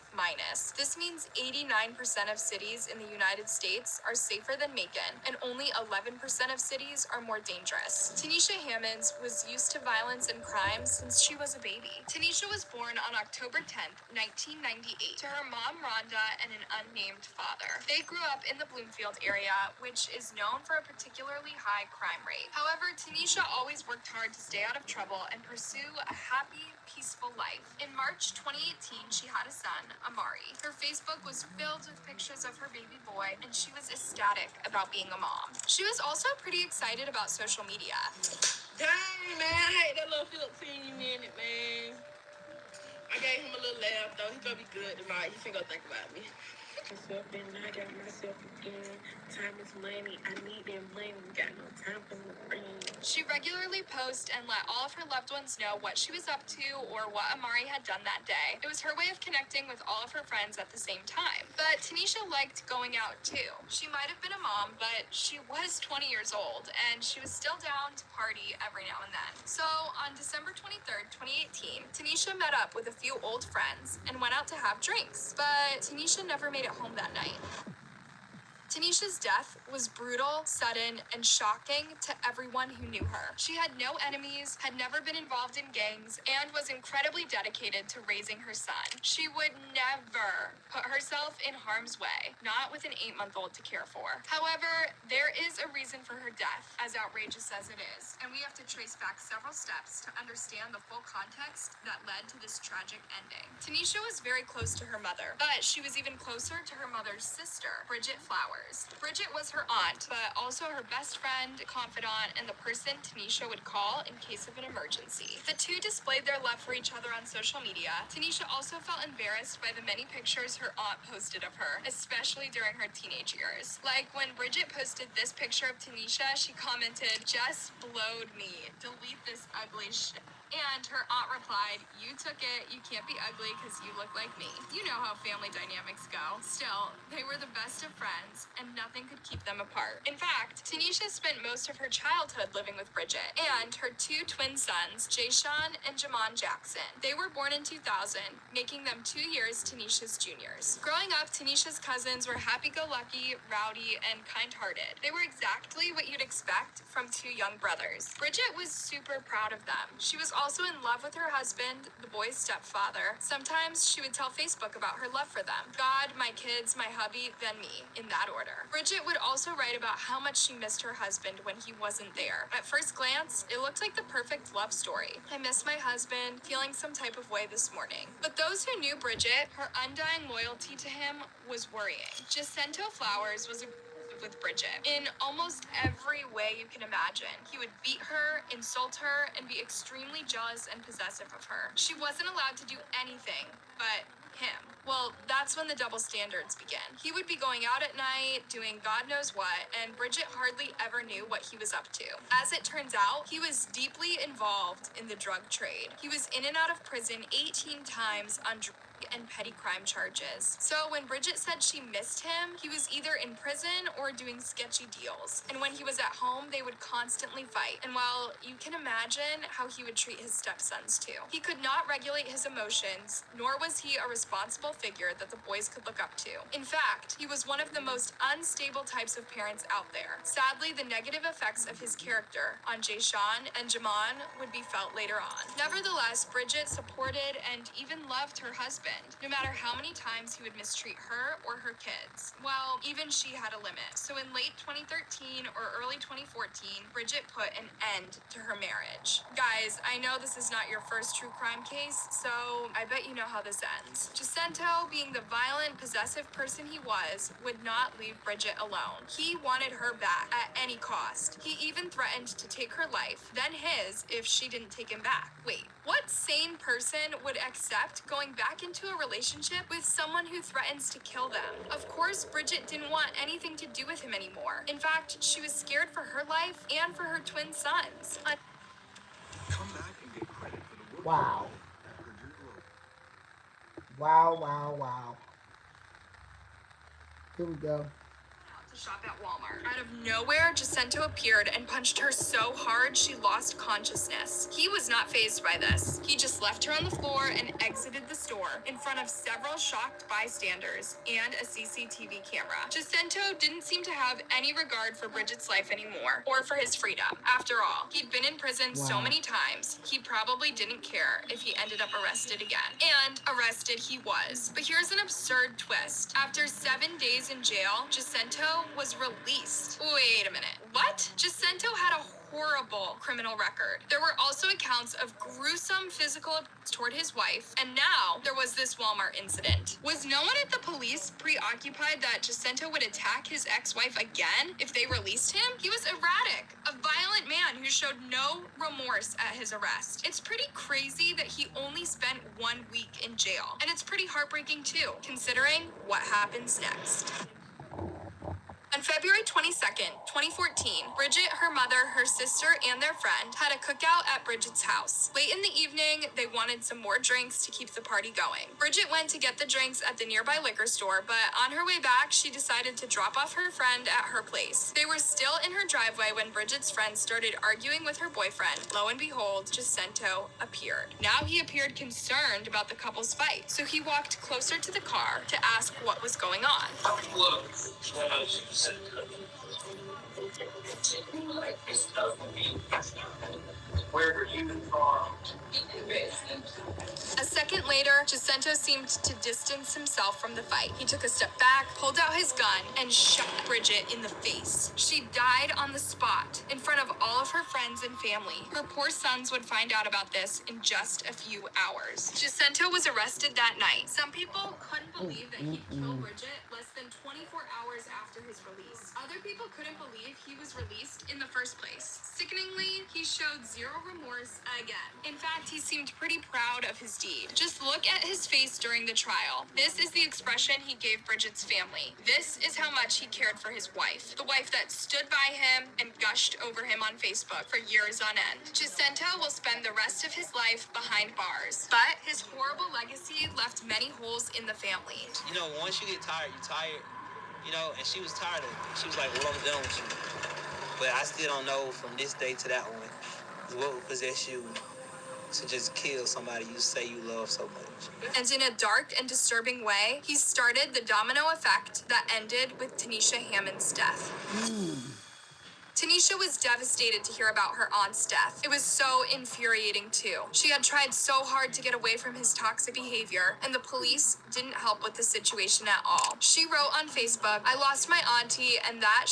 This means 89% of cities in the United States are safer than Macon, and only 11% of cities are more dangerous. Tanisha Hammonds was used to violence and crime since she was a baby. Tanisha was born on October 10th, 1998, to her mom Rhonda and an unnamed father. They grew up in the Bloomfield area, which is known for a particularly high crime rate. However, Tanisha always worked hard to stay out of trouble and pursue a happy, peaceful life. In March 2018, she had a son, Amari. Her Facebook was filled with pictures of her baby boy, and she was ecstatic about being a mom. She was also pretty excited about social media. Dang, man, I hate that little 15-minute, man. I gave him a little laugh, though. He gonna be good tonight. He finna go think about me. And I got myself again. Time is money. I need that money. Got no time for no friends. She regularly posts and let all of her loved ones know what she was up to or what Amari had done that day. It was her way of connecting with all of her friends at the same time. But Tanisha liked going out too. She might have been a mom, but she was 20 years old, and she was still down to party every now and then. So on December 23rd, 2018, Tanisha met up with a few old friends and went out to have drinks. But Tanisha never made it home that night. Tanisha's death was brutal, sudden, and shocking to everyone who knew her. She had no enemies, had never been involved in gangs, and was incredibly dedicated to raising her son. She would never put herself in harm's way, not with an 8-month-old to care for. However, there is a reason for her death, as outrageous as it is, and we have to trace back several steps to understand the full context that led to this tragic ending. Tanisha was very close to her mother, but she was even closer to her mother's sister, Bridget Flowers. Bridget was her aunt, but also her best friend, confidant, and the person Tanisha would call in case of an emergency. The two displayed their love for each other on social media. Tanisha also felt embarrassed by the many pictures her aunt posted of her, especially during her teenage years. Like when Bridget posted this picture of Tanisha, she commented, "Just blowed me. Delete this ugly shit." And her aunt replied, "You took it. You can't be ugly because you look like me." You know how family dynamics go. Still, they were the best of friends, and nothing could keep them apart. In fact, Tanisha spent most of her childhood living with Bridget and her two twin sons, Jayshawn and Jamon Jackson. They were born in 2000, making them 2 years Tanisha's juniors. Growing up, Tanisha's cousins were happy-go-lucky, rowdy, and kind-hearted. They were exactly what you'd expect from two young brothers. Bridget was super proud of them. She was also in love with her husband, the boy's stepfather. Sometimes she would tell Facebook about her love for them. God, my kids, my hubby, then me, in that order. Bridget would also write about how much she missed her husband when he wasn't there. At first glance, it looked like the perfect love story. I miss my husband, feeling some type of way this morning. But those who knew Bridget, her undying loyalty to him was worrying. Jacinto Flowers was with Bridget in almost every way you can imagine. He would beat her, insult her, and be extremely jealous and possessive of her. She wasn't allowed to do anything but him. Well, that's when the double standards begin. He would be going out at night, doing God knows what, and Bridget hardly ever knew what he was up to. As it turns out, he was deeply involved in the drug trade. He was in and out of prison 18 times on drug and petty crime charges. So when Bridget said she missed him, he was either in prison or doing sketchy deals. And when he was at home, they would constantly fight. And while you can imagine how he would treat his stepsons too. He could not regulate his emotions, nor was he a responsible figure that the boys could look up to. In fact, he was one of the most unstable types of parents out there. Sadly, the negative effects of his character on Jayshawn and Jamon would be felt later on. Nevertheless, Bridget supported and even loved her husband, no matter how many times he would mistreat her or her kids. Well, even she had a limit. So in late 2013 or early 2014, Bridget put an end to her marriage. Guys, I know this is not your first true crime case, so I bet you know how this ends. Jacinto, being the violent, possessive person he was, would not leave Bridget alone. He wanted her back at any cost. He even threatened to take her life, then his, if she didn't take him back. Wait, what sane person would accept going back into a relationship with someone who threatens to kill them? Of course, Bridget didn't want anything to do with him anymore. In fact, she was scared for her life and for her twin sons. Come back and get credit for the work. Wow. Wow, wow, wow. Here we go. To shop at Walmart. Out of nowhere, Jacinto appeared and punched her so hard she lost consciousness. He was not fazed by this. He just left her on the floor and exited the store in front of several shocked bystanders and a CCTV camera. Jacinto didn't seem to have any regard for Bridget's life anymore, or for his freedom. After all, he'd been in prison so many times, he probably didn't care if he ended up arrested again. And arrested he was. But here's an absurd twist. After 7 days in jail, Jacinto was released. Wait a minute. What? Jacinto had a horrible criminal record. There were also accounts of gruesome physical abuse toward his wife, and now there was this Walmart incident. Was no one at the police preoccupied that Jacinto would attack his ex-wife again if they released him? He was erratic, a violent man who showed no remorse at his arrest. It's pretty crazy that he only spent 1 week in jail, and it's pretty heartbreaking too, considering what happens next. On February 22nd, 2014, Bridget, her mother, her sister, and their friend had a cookout at Bridget's house. Late in the evening, they wanted some more drinks to keep the party going. Bridget went to get the drinks at the nearby liquor store, but on her way back, she decided to drop off her friend at her place. They were still in her driveway when Bridget's friend started arguing with her boyfriend. Lo and behold, Jacinto appeared. Now he appeared concerned about the couple's fight, so he walked closer to the car to ask what was going on. Look, where are you from? A second later, Jacinto seemed to distance himself from the fight. He took a step back, pulled out his gun, and shot Bridget in the face. She died on the spot, in front of all of her friends and family. Her poor sons would find out about this in just a few hours. Jacinto was arrested that night. Some people couldn't believe that he'd killed Bridget less than than 24 hours after his release. Other people couldn't believe he was released in the first place. Sickeningly, he showed zero remorse again. In fact, he seemed pretty proud of his deed. Just look at his face during the trial. This is the expression he gave Bridget's family. This is how much he cared for his wife. The wife that stood by him and gushed over him on Facebook for years on end. Jacinto will spend the rest of his life behind bars. But his horrible legacy left many holes in the family. You know, once you get tired, you're tired. You know, and she was tired of it. She was like, well, I'm done with you. But I still don't know from this day to that one what would possess you to just kill somebody you say you love so much. And in a dark and disturbing way, he started the domino effect that ended with Tanisha Hammond's death. Tanisha was devastated to hear about her aunt's death. It was so infuriating too. She had tried so hard to get away from his toxic behavior, and the police didn't help with the situation at all. She wrote on Facebook, "I lost my auntie, and that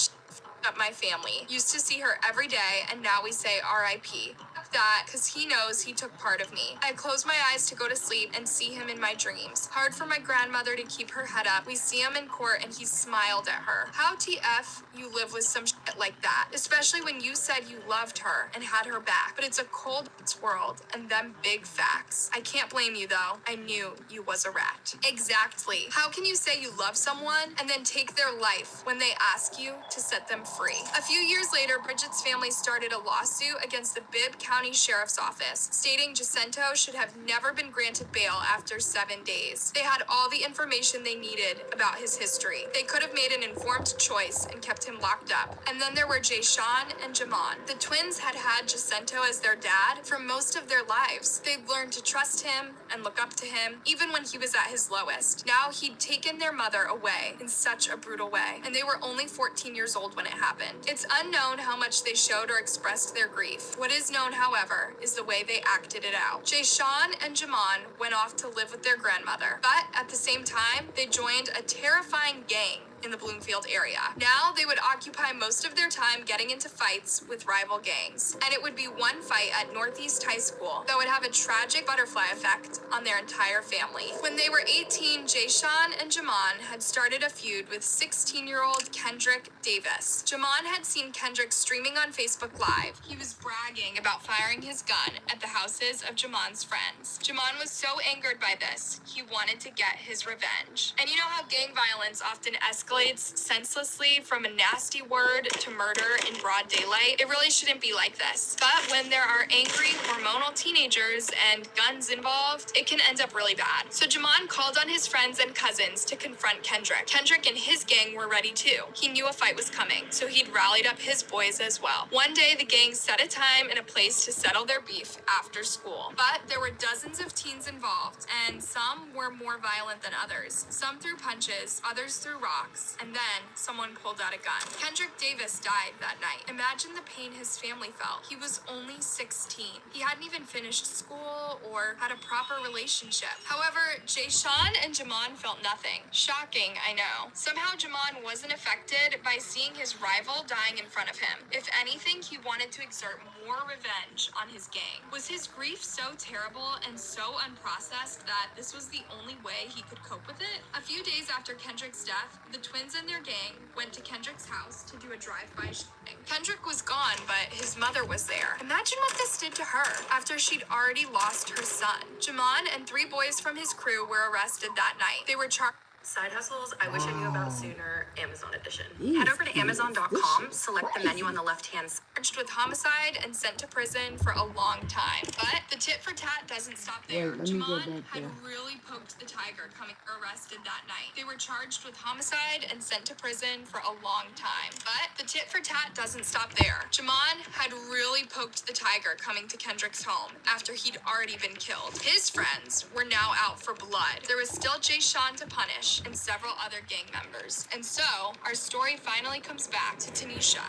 up my family. Used to see her every day, and now we say R.I.P. That, because he knows he took part of me. I close my eyes to go to sleep and see him in my dreams. Hard for my grandmother to keep her head up. We see him in court and he smiled at her. How TF you live with some shit like that? Especially when you said you loved her and had her back. But it's a cold world and them big facts. I can't blame you though. I knew you was a rat." Exactly. How can you say you love someone and then take their life when they ask you to set them free? A few years later, Bridget's family started a lawsuit against the Bibb County Sheriff's Office, stating Jacinto should have never been granted bail after 7 days. They had all the information they needed about his history. They could have made an informed choice and kept him locked up. And then there were Jay Sean and Jamon. The twins had had Jacinto as their dad for most of their lives. They'd learned to trust him and look up to him, even when he was at his lowest. Now he'd taken their mother away in such a brutal way, and they were only 14 years old when it happened. It's unknown how much they showed or expressed their grief. What is known, however, is the way they acted it out. Jay Sean and Jamon went off to live with their grandmother, but at the same time, they joined a terrifying gang in the Bloomfield area. Now they would occupy most of their time getting into fights with rival gangs. And it would be one fight at Northeast High School that would have a tragic butterfly effect on their entire family. When they were 18, Jay Sean and Jamon had started a feud with 16-year-old Kendrick Davis. Jamon had seen Kendrick streaming on Facebook Live. He was bragging about firing his gun at the houses of Jamon's friends. Jamon was so angered by this, he wanted to get his revenge. And you know how gang violence often escalates senselessly from a nasty word to murder in broad daylight? It really shouldn't be like this. But when there are angry, hormonal teenagers and guns involved, it can end up really bad. So Jamon called on his friends and cousins to confront Kendrick. Kendrick and his gang were ready too. He knew a fight was coming, so he'd rallied up his boys as well. One day, the gang set a time and a place to settle their beef after school. But there were dozens of teens involved, and some were more violent than others. Some threw punches, others threw rocks, and then someone pulled out a gun. Kendrick Davis died that night. Imagine the pain his family felt. He was only 16. He hadn't even finished school or had a proper relationship. However, Jay Sean and Jamon felt nothing. Shocking, I know. Somehow Jamon wasn't affected by seeing his rival dying in front of him. If anything, he wanted to exert more revenge on his gang. Was his grief so terrible and so unprocessed that this was the only way he could cope with it? A few days after Kendrick's death, the twins and their gang went to Kendrick's house to do a drive-by shooting. Kendrick was gone, but his mother was there. Imagine what this did to her after she'd already lost her son. Jamon and 3 boys from his crew were arrested that night. They were charged. Side hustles I wish I knew about sooner, Amazon edition. Head over to Amazon.com, select the menu on the left-hand side. Charged with homicide and sent to prison for a long time. But the tit for tat doesn't stop there. Jamon had really poked the tiger coming arrested that night. They were charged with homicide and sent to prison for a long time. But the tit for tat doesn't stop there. Jamon had really poked the tiger coming to Kendrick's home after he'd already been killed. His friends were now out for blood. There was still Jay Sean to punish and several other gang members. And so, our story finally comes back to Tanisha.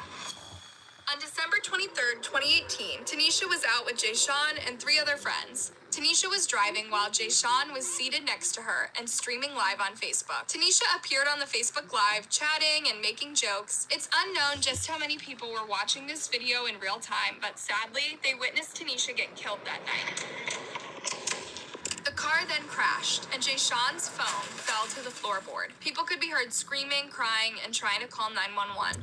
On December 23rd, 2018, Tanisha was out with Jay Sean and 3 other friends. Tanisha was driving while Jay Sean was seated next to her and streaming live on Facebook. Tanisha appeared on the Facebook Live, chatting and making jokes. It's unknown just how many people were watching this video in real time, but sadly, they witnessed Tanisha get killed that night. The car then crashed, and Jay Sean's phone fell to the floorboard. People could be heard screaming, crying, and trying to call 911.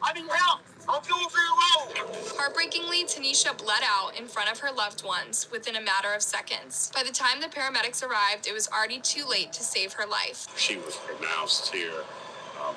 I need help! I'm going for your road! Heartbreakingly, Tanisha bled out in front of her loved ones within a matter of seconds. By the time the paramedics arrived, it was already too late to save her life. She was pronounced here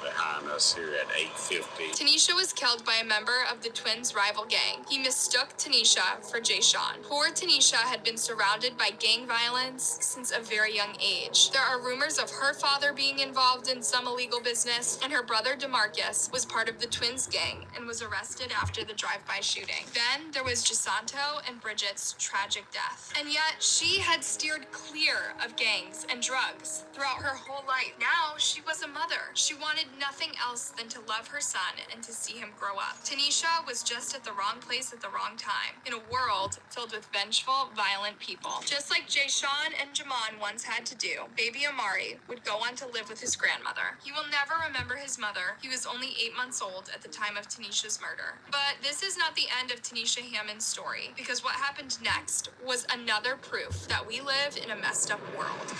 behind us here at 8:50. Tanisha was killed by a member of the twins' rival gang. He mistook Tanisha for Jay Sean. Poor Tanisha had been surrounded by gang violence since a very young age. There are rumors of her father being involved in some illegal business, and her brother DeMarcus was part of the twins' gang and was arrested after the drive-by shooting. Then there was Jacinto and Bridget's tragic death. And yet, she had steered clear of gangs and drugs throughout her whole life. Now, she was a mother. She wanted nothing else than to love her son and to see him grow up. Tanisha was just at the wrong place at the wrong time, in a world filled with vengeful, violent people. Just like Jay Sean and Jamon once had to do, baby Amari would go on to live with his grandmother. He will never remember his mother. He was only 8 months old at the time of Tanisha's murder. But this is not the end of Tanisha Hammond's story, because what happened next was another proof that we live in a messed up world.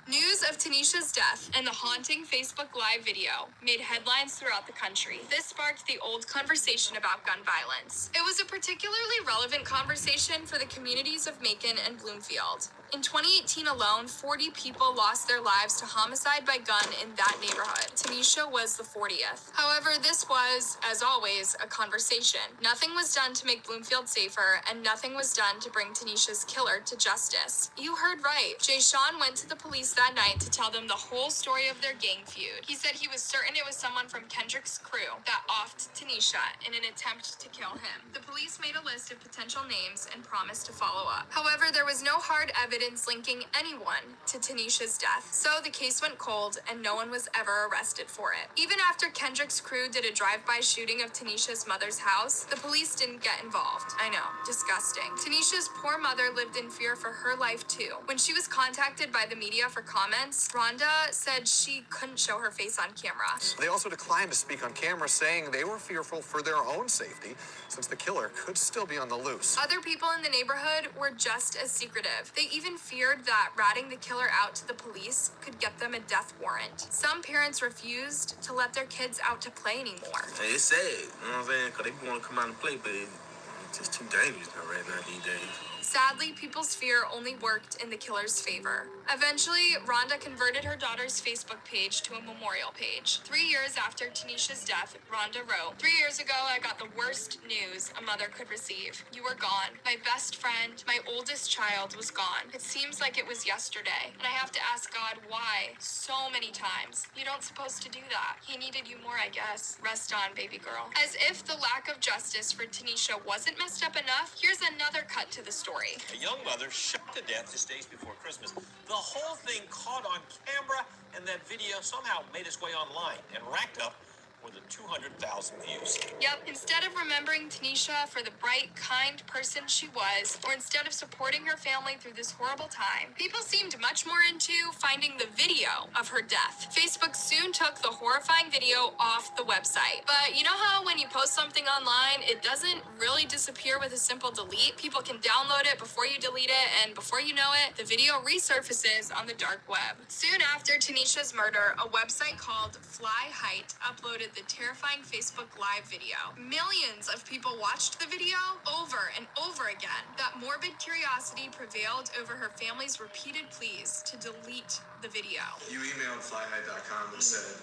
News of Tanisha's death and the haunting Facebook Live video made headlines throughout the country. This sparked the old conversation about gun violence. It was a particularly relevant conversation for the communities of Macon and Bloomfield. In 2018 alone, 40 people lost their lives to homicide by gun in that neighborhood. Tanisha was the 40th. However, this was, as always, a conversation. Nothing was done to make Bloomfield safer, and nothing was done to bring Tanisha's killer to justice. You heard right. Jay Sean went to the police that night to tell them the whole story of their gang feud. He said he was certain it was someone from Kendrick's crew that offed Tanisha in an attempt to kill him. The police made a list of potential names and promised to follow up. However, there was no hard evidence linking anyone to Tanisha's death, so the case went cold and no one was ever arrested for it. Even after Kendrick's crew did a drive-by shooting of Tanisha's mother's house, the police didn't get involved. I know, disgusting. Tanisha's poor mother lived in fear for her life too. When she was contacted by the media for comments, Rhonda said she couldn't show her face on camera. They also declined to speak on camera, saying they were fearful for their own safety, since the killer could still be on the loose. Other people in the neighborhood were just as secretive. They even feared that ratting the killer out to the police could get them a death warrant. Some parents refused to let their kids out to play anymore. Hey, it's sad, you know what I'm saying? Because they want to come out and play, but it's just too dangerous right now these days. Sadly, people's fear only worked in the killer's favor. Eventually, Rhonda converted her daughter's Facebook page to a memorial page. 3 years after Tanisha's death, Rhonda wrote, 3 years ago, I got the worst news a mother could receive. You were gone. My best friend, my oldest child was gone. It seems like it was yesterday. And I have to ask God why so many times. You don't supposed to do that. He needed you more, I guess. Rest on, baby girl. As if the lack of justice for Tanisha wasn't messed up enough, here's another cut to the story. A young mother shot to death just days before Christmas. The whole thing caught on camera, and that video somehow made its way online and racked up more than 200,000 views. Yep, instead of remembering Tanisha for the bright, kind person she was, or instead of supporting her family through this horrible time, people seemed much more into finding the video of her death. Facebook soon took the horrifying video off the website. But you know how when you post something online, it doesn't really disappear with a simple delete? People can download it before you delete it, and before you know it, the video resurfaces on the dark web. Soon after Tanisha's murder, a website called Fly Height uploaded the terrifying Facebook Live video. Millions of people watched the video over and over again. That morbid curiosity prevailed over her family's repeated pleas to delete the video. You emailed flyhigh.com and said,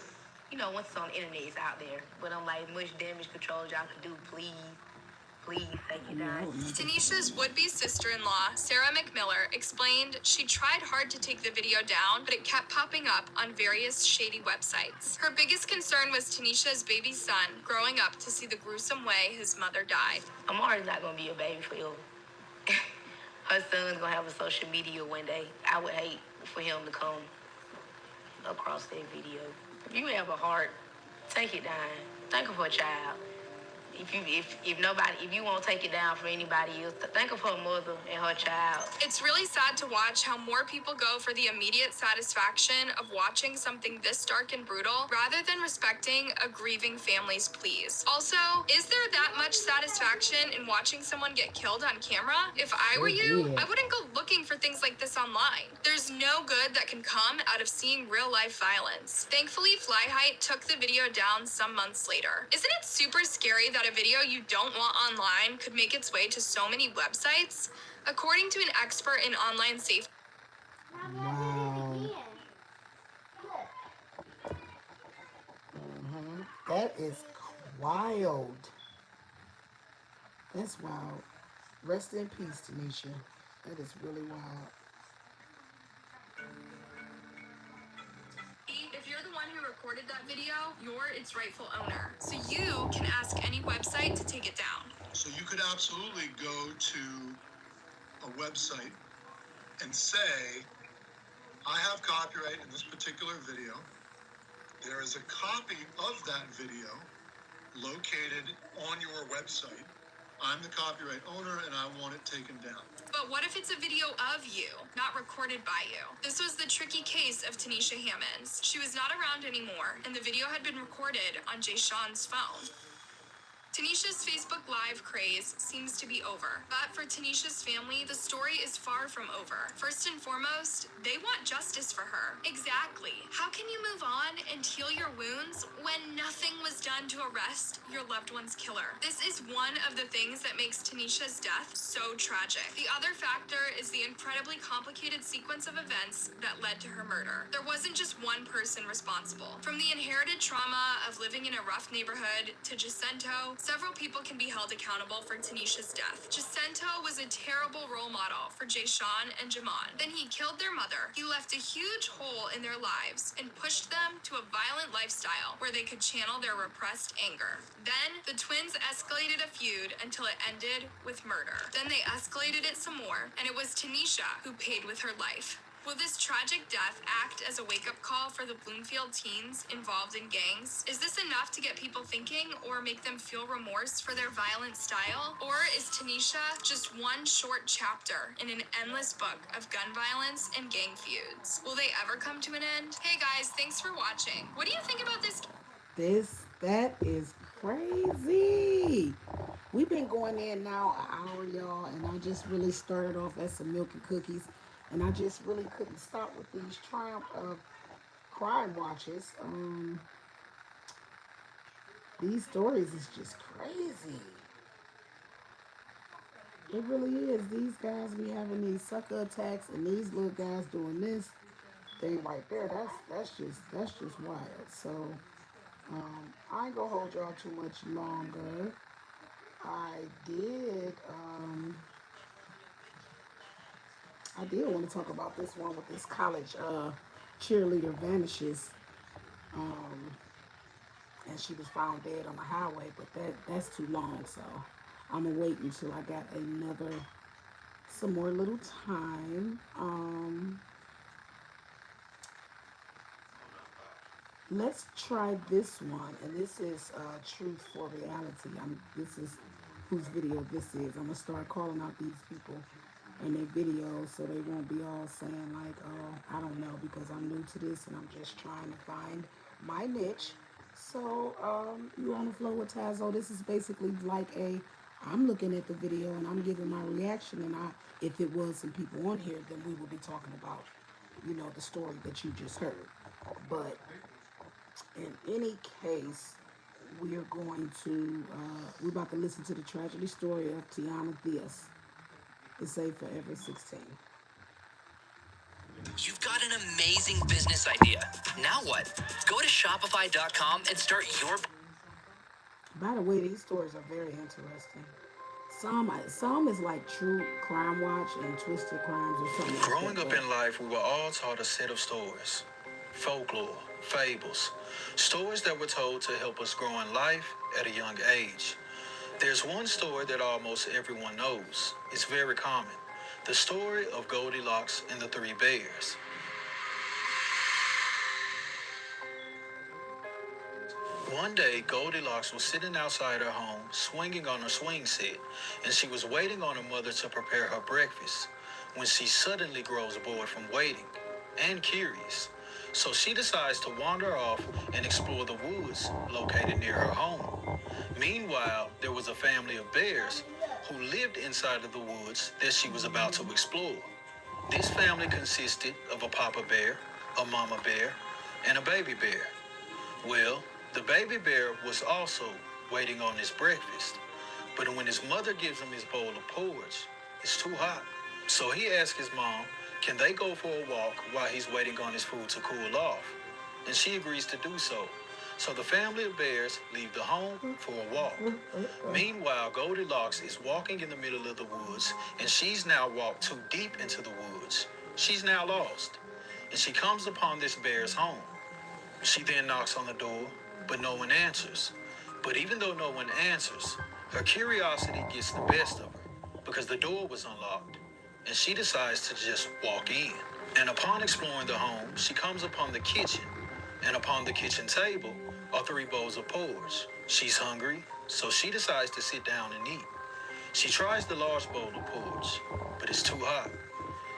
you know, once it's on the internet, it's out there. But I'm like, much damage control y'all can do, please. Please, thank you, guys. Tanisha's would-be sister-in-law, Sarah McMiller, explained she tried hard to take the video down, but it kept popping up on various shady websites. Her biggest concern was Tanisha's baby son growing up to see the gruesome way his mother died. Amari's not going to be a baby for him. Her son's going to have a social media one day. I would hate for him to come across that video. If you have a heart, take it down. Think of a child. if you won't take it down for anybody else, think of her mother and her child. It's really sad to watch how more people go for the immediate satisfaction of watching something this dark and brutal rather than respecting a grieving family's pleas. Also, is there that much satisfaction in watching someone get killed on camera? If I were you, I wouldn't go looking for things like this online. There's no good that can come out of seeing real life violence. Thankfully, Fly Height took the video down some months later. Isn't it super scary that a video you don't want online could make its way to so many websites? According to an expert in online safety. Wow. That is wild. That's wild. Rest in peace, Tanisha. That is really wild. If you're the one who recorded that video, you're its rightful owner. So you can ask any website to take it down. So you could absolutely go to a website and say, I have copyright in this particular video. There is a copy of that video located on your website. I'm the copyright owner and I want it taken down. But what if it's a video of you, not recorded by you? This was the tricky case of Tanisha Hammonds. She was not around anymore, and the video had been recorded on Jay Sean's phone. Tanisha's Facebook Live craze seems to be over. But for Tanisha's family, the story is far from over. First and foremost, they want justice for her. Exactly. How can you move on and heal your wounds when nothing was done to arrest your loved one's killer? This is one of the things that makes Tanisha's death so tragic. The other factor is the incredibly complicated sequence of events that led to her murder. There wasn't just one person responsible. From the inherited trauma of living in a rough neighborhood to Jacinto, several people can be held accountable for Tanisha's death. Jacinto was a terrible role model for Jay Sean and Jamon. Then he killed their mother. He left a huge hole in their lives and pushed them to a violent lifestyle where they could channel their repressed anger. Then the twins escalated a feud until it ended with murder. Then they escalated it some more, and it was Tanisha who paid with her life. Will this tragic death act as a wake-up call for the Bloomfield teens involved in gangs? Is this enough to get people thinking or make them feel remorse for their violent style? Or is Tanisha just one short chapter in an endless book of gun violence and gang feuds? Will they ever come to an end? Hey guys, thanks for watching. What do you think about this? That is crazy. We've been going in now an hour, y'all, and I just really started off at some milk and cookies, and I just really couldn't stop with these triumph of crime watches. These stories is just crazy. It really is. These guys be having these sucker attacks, and these little guys doing this thing right there. That's just wild. So I ain't gonna hold y'all too much longer. I did want to talk about this one with this college cheerleader vanishes, and she was found dead on the highway. But that's too long, so I'm gonna wait until I got some more little time. Let's try this one, and this is Truth for Reality. This is whose video this is. I'm gonna start calling out these people and their videos so they won't be all saying like, oh, I don't know, because I'm new to this and I'm just trying to find my niche. So you on the flow with Tazo. This is basically like I'm looking at the video and I'm giving my reaction, and if it was some people on here, then we will be talking about, the story that you just heard. But in any case, we're about to listen to the tragedy story of Tiana Diaz. It's a Forever 16. You've got an amazing business idea. Now what? Go to Shopify.com and start your... By the way, these stories are very interesting. Some is like True Crime Watch and Twisted Crimes or something. Growing up in life, we were all taught a set of stories. Folklore, fables, stories that were told to help us grow in life at a young age. There's one story that almost everyone knows. It's very common. The story of Goldilocks and the Three Bears. One day, Goldilocks was sitting outside her home, swinging on her swing set, and she was waiting on her mother to prepare her breakfast, when she suddenly grows bored from waiting and curious. So she decides to wander off and explore the woods located near her home. Meanwhile, there was a family of bears who lived inside of the woods that she was about to explore. This family consisted of a papa bear, a mama bear, and a baby bear. Well, the baby bear was also waiting on his breakfast, but when his mother gives him his bowl of porridge, it's too hot. So he asks his mom, can they go for a walk while he's waiting on his food to cool off? And she agrees to do so. So the family of bears leave the home for a walk. Meanwhile, Goldilocks is walking in the middle of the woods, and she's now walked too deep into the woods. She's now lost, and she comes upon this bear's home. She then knocks on the door, but no one answers. But even though no one answers, her curiosity gets the best of her because the door was unlocked, and she decides to just walk in. And upon exploring the home, she comes upon the kitchen, and upon the kitchen table are 3 bowls of porridge. She's hungry, so she decides to sit down and eat. She tries the large bowl of porridge, but it's too hot.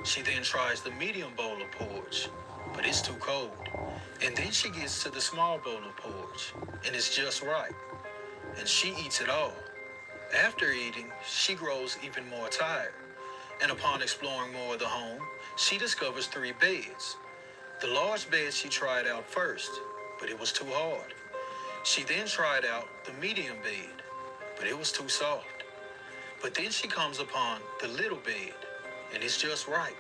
She then tries the medium bowl of porridge, but it's too cold. And then she gets to the small bowl of porridge, and it's just right. And she eats it all. After eating, she grows even more tired. And upon exploring more of the home, she discovers 3 beds. The large bed she tried out first, but it was too hard. She then tried out the medium bed, but it was too soft. But then she comes upon the little bed, and it's just right.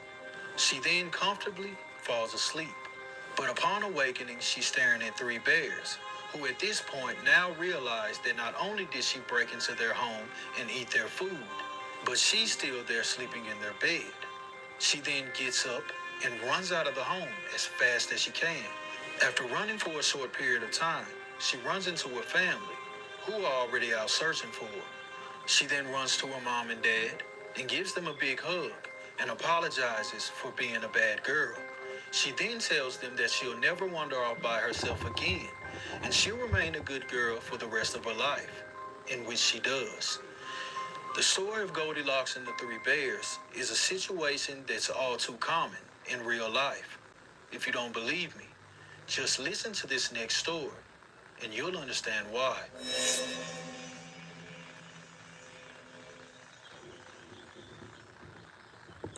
She then comfortably falls asleep. But upon awakening, she's staring at 3 bears, who at this point now realize that not only did she break into their home and eat their food, but she's still there sleeping in their bed. She then gets up and runs out of the home as fast as she can. After running for a short period of time, she runs into her family, who are already out searching for her. She then runs to her mom and dad and gives them a big hug and apologizes for being a bad girl. She then tells them that she'll never wander off by herself again, and she'll remain a good girl for the rest of her life, in which she does. The story of Goldilocks and the 3 bears is a situation that's all too common in real life. If you don't believe me, just listen to this next story, and you'll understand why.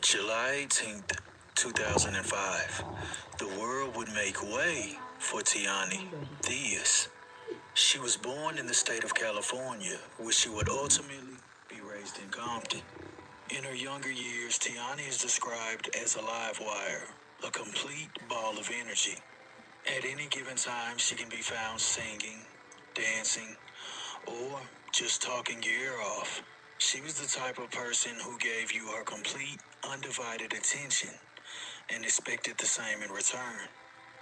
July 18th, 2005. The world would make way for Tiani Theus. She was born in the state of California, where she would ultimately be raised in Compton. In her younger years, Tiani is described as a live wire, a complete ball of energy. At any given time, she can be found singing, dancing, or just talking your ear off. She was the type of person who gave you her complete, undivided attention and expected the same in return.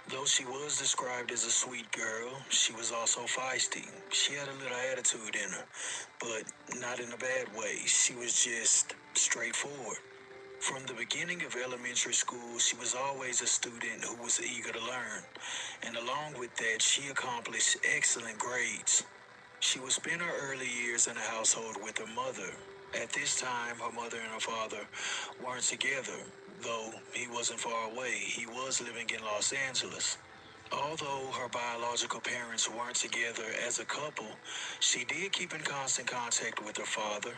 Though she was described as a sweet girl, she was also feisty. She had a little attitude in her, but not in a bad way. She was just straightforward. From the beginning of elementary school, she was always a student who was eager to learn, and along with that, she accomplished excellent grades. She would spend her early years in a household with her mother. At this time, her mother and her father weren't together, though he wasn't far away. He was living in Los Angeles. Although her biological parents weren't together as a couple, she did keep in constant contact with her father,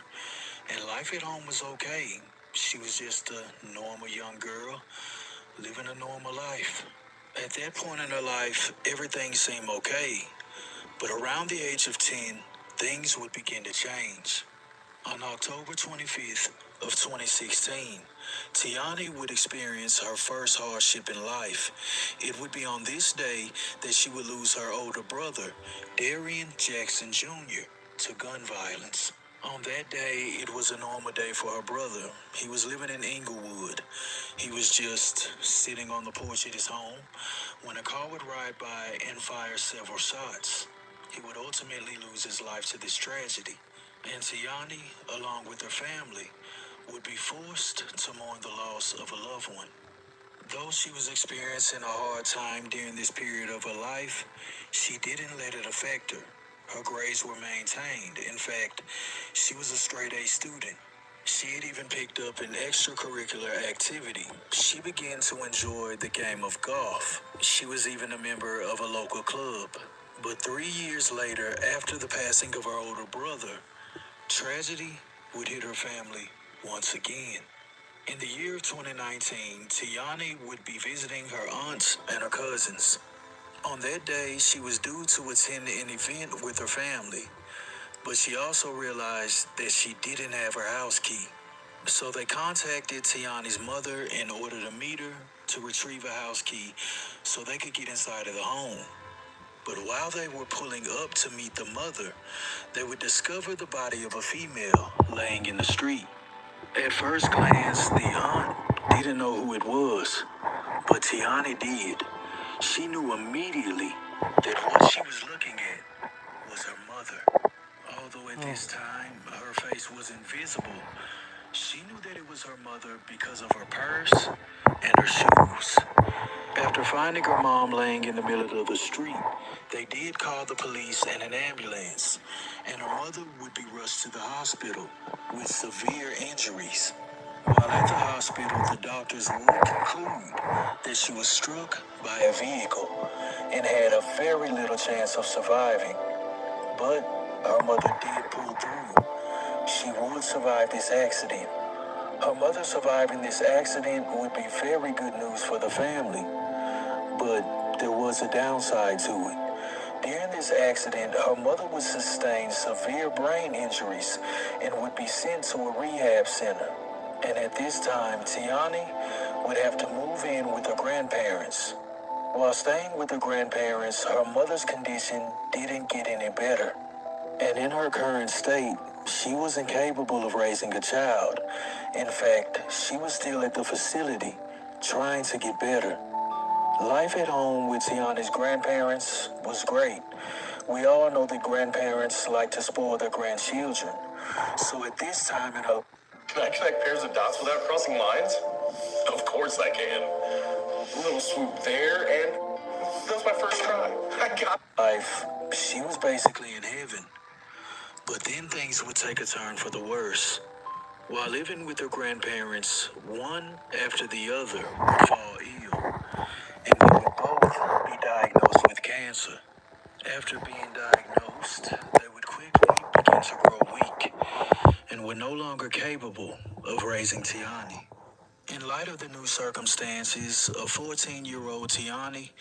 and life at home was okay. She was just a normal young girl, living a normal life. At that point in her life, everything seemed okay. But around the age of 10, things would begin to change. On October 25th of 2016, Tiani would experience her first hardship in life. It would be on this day that she would lose her older brother, Darian Jackson Jr., to gun violence. On that day, it was a normal day for her brother. He was living in Inglewood. He was just sitting on the porch at his home when a car would ride by and fire several shots. He would ultimately lose his life to this tragedy. And Tiani, along with her family, would be forced to mourn the loss of a loved one. Though she was experiencing a hard time during this period of her life, she didn't let it affect her. Her grades were maintained. In fact, she was a straight A student. She had even picked up an extracurricular activity. She began to enjoy the game of golf. She was even a member of a local club. But 3 years later, after the passing of her older brother, tragedy would hit her family once again. In the year of 2019, Tiani would be visiting her aunts and her cousins. On that day, she was due to attend an event with her family, but she also realized that she didn't have her house key. So they contacted Tiani's mother in order to meet her to retrieve a house key so they could get inside of the home. But while they were pulling up to meet the mother, they would discover the body of a female laying in the street. At first glance, the aunt didn't know who it was, but Tiani did. She knew immediately that what she was looking at was her mother. Although at this time her face was invisible, she knew that it was her mother because of her purse and her shoes. After finding her mom laying in the middle of the street, they did call the police and an ambulance, and her mother would be rushed to the hospital with severe injuries. While at the hospital, the doctors would conclude that she was struck by a vehicle and had a very little chance of surviving. But her mother did pull through. She would survive this accident. Her mother surviving this accident would be very good news for the family, but there was a downside to it. During this accident, her mother would sustain severe brain injuries and would be sent to a rehab center. And at this time, Tiani would have to move in with her grandparents. While staying with her grandparents, her mother's condition didn't get any better. And in her current state, she was incapable of raising a child. In fact, she was still at the facility, trying to get better. Life at home with Tiana's grandparents was great. We all know that grandparents like to spoil their grandchildren. So at this time in her... Can I connect pairs of dots without crossing lines? Of course I can. A little swoop there, and that was my first try. I got life, she was basically in heaven. But then things would take a turn for the worse. While living with her grandparents, one after the other would fall ill, and they would both be diagnosed with cancer. After being diagnosed, they would quickly begin to grow weak and were no longer capable of raising Tiani. In light of the new circumstances, a 14-year-old Tiani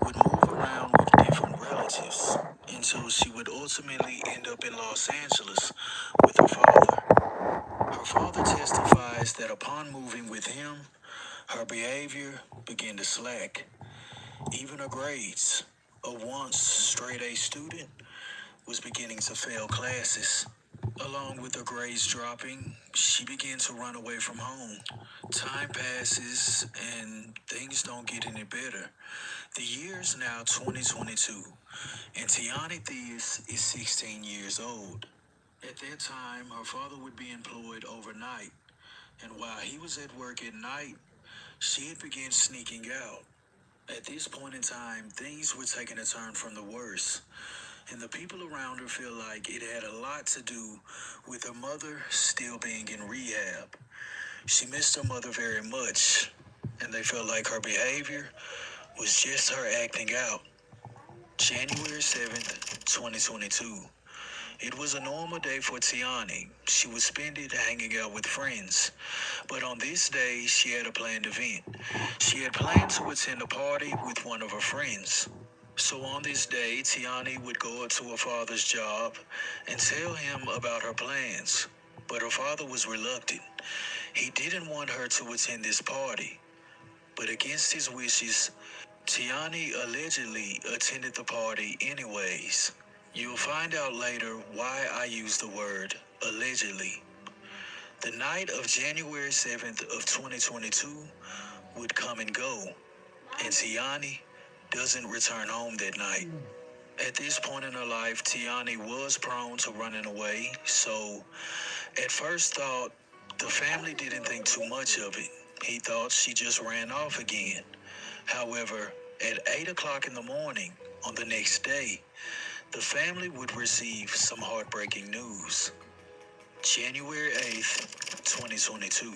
would move around with different relatives until she would ultimately end up in Los Angeles with her father. Her father testifies that upon moving with him, her behavior began to slack. Even her grades, a once straight A student, was beginning to fail classes. Along with her grades dropping, she began to run away from home. Time passes and things don't get any better. The year is now 2022, and Tiani Theus is 16 years old. At that time, her father would be employed overnight, and while he was at work at night, she had begun sneaking out. At this point in time, things were taking a turn from the worse, and the people around her feel like it had a lot to do with her mother still being in rehab. She missed her mother very much, and they felt like her behavior was just her acting out. January 7th, 2022. It was a normal day for Tiani. She would spend it hanging out with friends. But on this day, she had a planned event. She had planned to attend a party with one of her friends. So on this day, Tiani would go up to her father's job and tell him about her plans. But her father was reluctant. He didn't want her to attend this party. But against his wishes, Tiani allegedly attended the party anyways. You'll find out later why I use the word allegedly. The night of January 7th of 2022 would come and go, and Tiani doesn't return home that night. At this point in her life, Tiani was prone to running away, so at first thought, the family didn't think too much of it. He thought she just ran off again. However, at 8 o'clock in the morning on the next day, the family would receive some heartbreaking news. January 8th, 2022.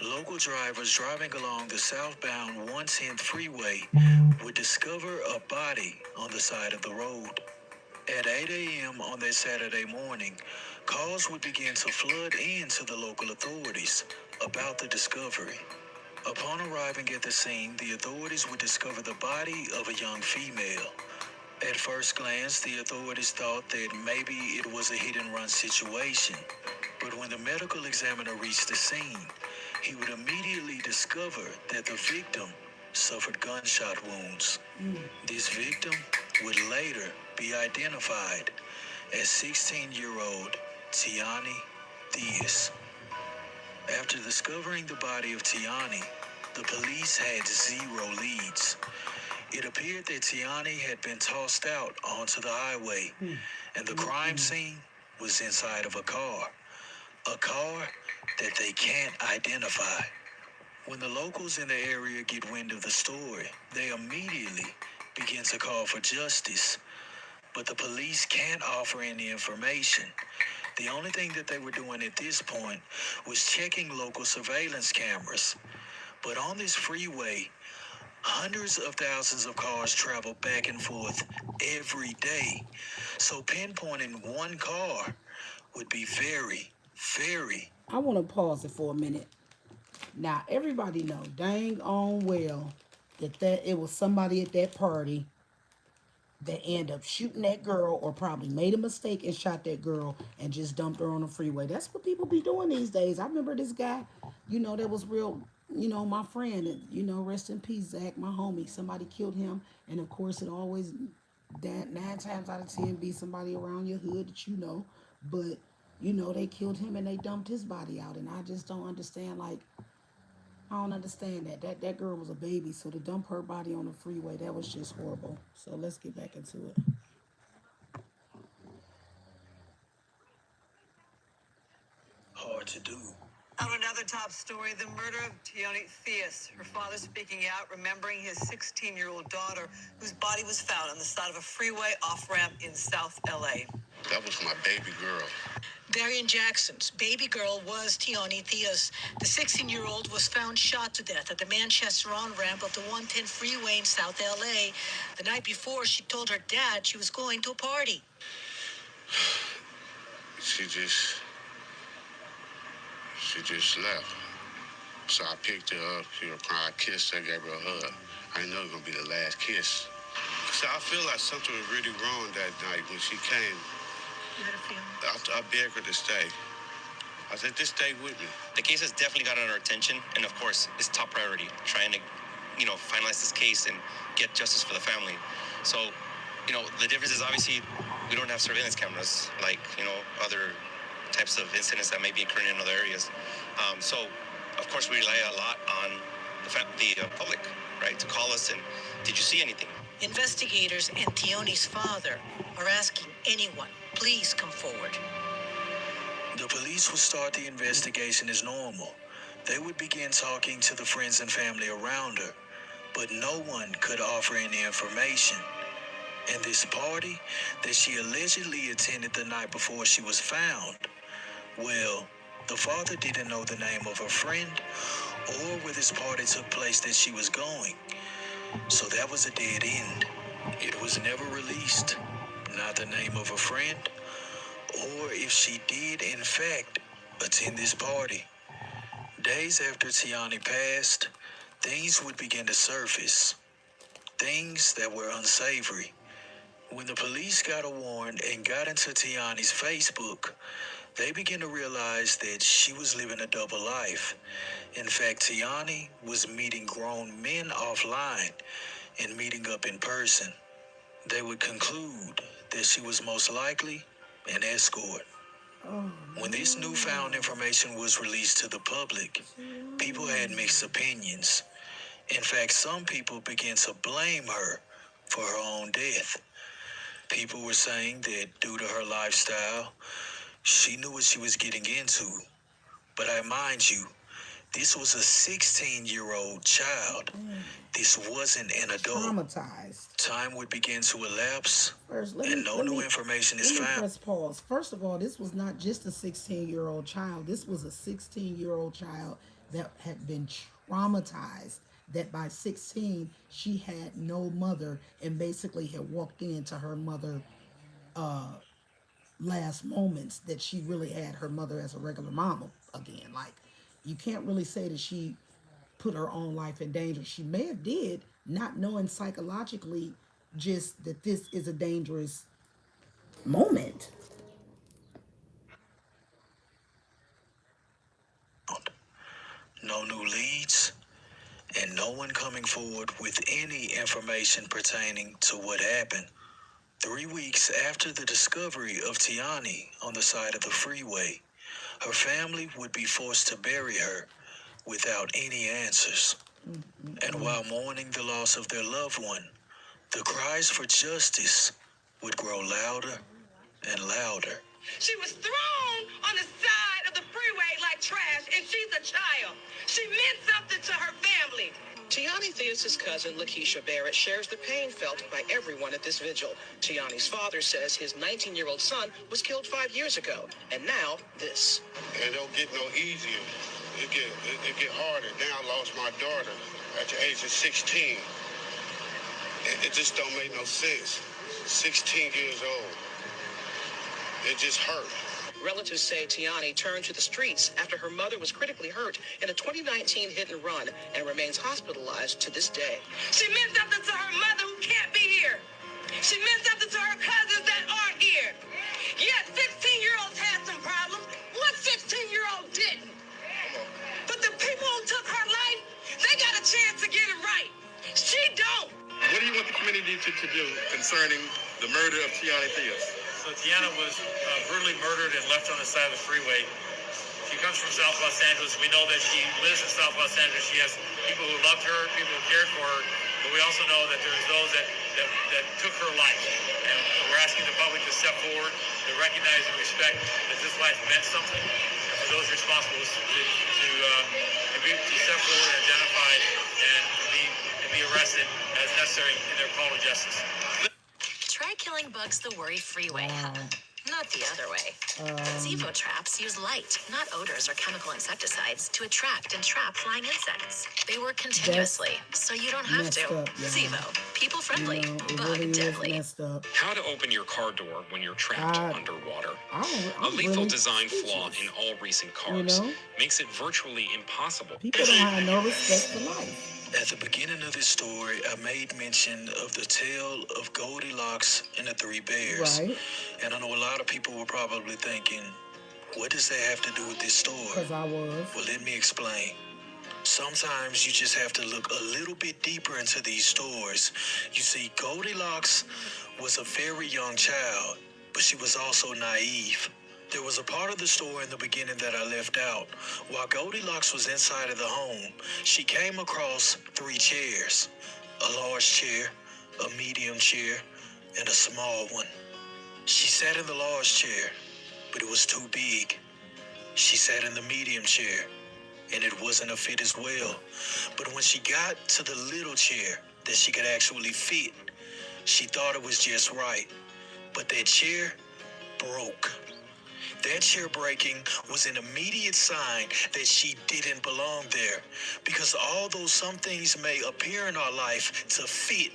Local drivers driving along the southbound 110th freeway would discover a body on the side of the road. At 8 a.m. on that Saturday morning, calls would begin to flood in to the local authorities about the discovery. Upon arriving at the scene, the authorities would discover the body of a young female. At first glance, the authorities thought that maybe it was a hit-and-run situation. But when the medical examiner reached the scene, he would immediately discover that the victim suffered gunshot wounds. This victim would later be identified as 16-year-old Tiani Diaz. After discovering the body of Tiani, the police had zero leads. It appeared that Tiani had been tossed out onto the highway, and the crime scene was inside of a car that they can't identify. When the locals in the area get wind of the story, they immediately begin to call for justice, but the police can't offer any information. The only thing that they were doing at this point was checking local surveillance cameras. But on this freeway, hundreds of thousands of cars travel back and forth every day. So pinpointing one car would be very, very... I want to pause it for a minute. Now, everybody know dang on well that it was somebody at that party that ended up shooting that girl or probably made a mistake and shot that girl and just dumped her on the freeway. That's what people be doing these days. I remember this guy, that was real, my friend, and, rest in peace, Zach, my homie. Somebody killed him. And of course, it always, 9 times out of 10, be somebody around your hood that you know. But, they killed him and they dumped his body out. And I just don't understand, I don't understand that. That girl was a baby, so to dump her body on the freeway, that was just horrible. So let's get back into it. hard to do. On another top story, the murder of Tiani Theus. Her father speaking out, remembering his 16-year-old daughter, whose body was found on the side of a freeway off-ramp in South L.A. That was my baby girl. Darian Jackson's baby girl was Tiani Theus. The 16-year-old was found shot to death at the Manchester on-ramp of the 110 freeway in South L.A. The night before, she told her dad she was going to a party. She just left. So I picked her up, she was crying, I kissed her, gave her a hug. I didn't know it was gonna be the last kiss. So I feel like something was really wrong that night when she came. You had a feeling? I begged her to stay. I said, just stay with me. The case has definitely gotten our attention, and of course, it's top priority, trying to, finalize this case and get justice for the family. So, the difference is obviously we don't have surveillance cameras like, other types of incidents that may be occurring in other areas. So, of course, we rely a lot on the public, right, to call us and, did you see anything? Investigators and Tiani's father are asking anyone, please come forward. The police would start the investigation as normal. They would begin talking to the friends and family around her, but no one could offer any information. And this party that she allegedly attended the night before she was found, well, the father didn't know the name of her friend or where this party took place that she was going. So that was a dead end. It was never released. Not the name of a friend, or if she did, in fact, attend this party. Days after Tiani passed, things would begin to surface. Things that were unsavory. When the police got a warrant and got into Tiani's Facebook, they began to realize that she was living a double life. In fact, Tiani was meeting grown men offline and meeting up in person. They would conclude that she was most likely an escort. When this newfound information was released to the public, people had mixed opinions. In fact, some people began to blame her for her own death. People were saying that due to her lifestyle, she knew what she was getting into. But I mind you, This was a 16-year-old child. This wasn't an adult. Traumatized. Time would begin to elapse, First, and no new information is let me found. press pause. First of all, this was not just a 16-year-old child. This was a 16-year-old child that had been traumatized. That by 16, she had no mother and basically had walked into her mother last moments, that she really had her mother as a regular mama again. Like, you can't really say that she put her own life in danger. She may have did, not knowing psychologically just that this is a dangerous moment. No new leads, and no one coming forward with any information pertaining to what happened. 3 weeks after the discovery of Tiani on the side of the freeway, her family would be forced to bury her without any answers. And while mourning the loss of their loved one, the cries for justice would grow louder and louder. She was thrown on the side of the freeway like trash, and she's a child. She meant something to her family. Tiani Theus' cousin, Lakeisha Barrett, shares the pain felt by everyone at this vigil. Tiani's father says his 19-year-old son was killed 5 years ago, and now this. It don't get no easier. It get harder. Now I lost my daughter at the age of 16. It just don't make no sense. 16 years old. It just hurt. Relatives say Tiani turned to the streets after her mother was critically hurt in a 2019 hit and run and remains hospitalized to this day. She meant something to her mother who can't be here. She meant something to her cousins that aren't here. Yes, 16-year-olds had some problems. What 16-year-old didn't? But the people who took her life, they got a chance to get it right. She don't. What do you want the community to do concerning the murder of Tiani Theus? So Tiana was brutally murdered and left on the side of the freeway. She comes from South Los Angeles. We know that she lives in South Los Angeles. She has people who loved her, people who cared for her, but we also know that there's those that took her life. And we're asking the public to step forward, to recognize and respect that this life meant something, and for those responsible to step forward, identify, and be arrested as necessary in their call to justice. Try killing bugs the worry-free way. Not the other way. Zevo traps use light, not odors or chemical insecticides, to attract and trap flying insects. They work continuously, so you don't have to. Zevo, people-friendly, bug-deadly. How to open your car door when you're trapped underwater. A lethal design flaw in all recent cars makes it virtually impossible. People don't have no respect for life. At the beginning of this story, I made mention of the tale of Goldilocks and the Three Bears. Right. And I know a lot of people were probably thinking, what does that have to do with this story? Because I was. Well, let me explain. Sometimes you just have to look a little bit deeper into these stories. You see, Goldilocks was a very young child, but she was also naive. There was a part of the story in the beginning that I left out. While Goldilocks was inside of the home, she came across 3 chairs. A large chair, a medium chair, and a small one. She sat in the large chair, but it was too big. She sat in the medium chair, and it wasn't a fit as well. But when she got to the little chair that she could actually fit, she thought it was just right. But that chair broke. That chair breaking was an immediate sign that she didn't belong there. Because although some things may appear in our life to fit,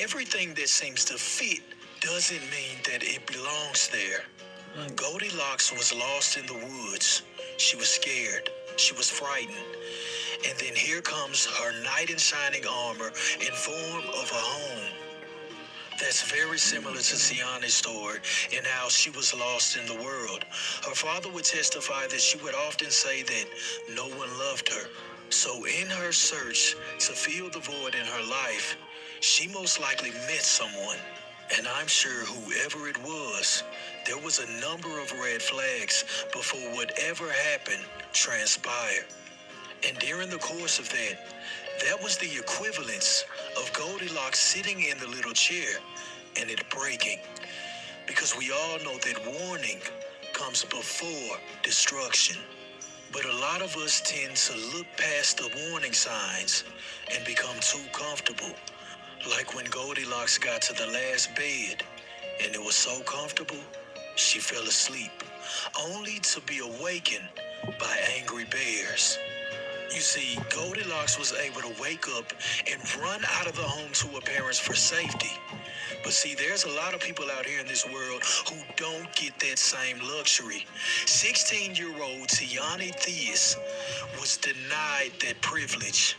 everything that seems to fit doesn't mean that it belongs there. Goldilocks was lost in the woods. She was scared. She was frightened. And then here comes her knight in shining armor in form of a home. That's very similar to Tiani's story and how she was lost in the world. Her father would testify that she would often say that no one loved her. So in her search to fill the void in her life, she most likely met someone. And I'm sure whoever it was, there was a number of red flags before whatever happened transpired. And during the course of that was the equivalence of Goldilocks sitting in the little chair and it breaking. Because we all know that warning comes before destruction. But a lot of us tend to look past the warning signs and become too comfortable. Like when Goldilocks got to the last bed and it was so comfortable, she fell asleep, only to be awakened by angry bears. You see, Goldilocks was able to wake up and run out of the home to her parents for safety. But see, there's a lot of people out here in this world who don't get that same luxury. 16-year-old Tiani Theus was denied that privilege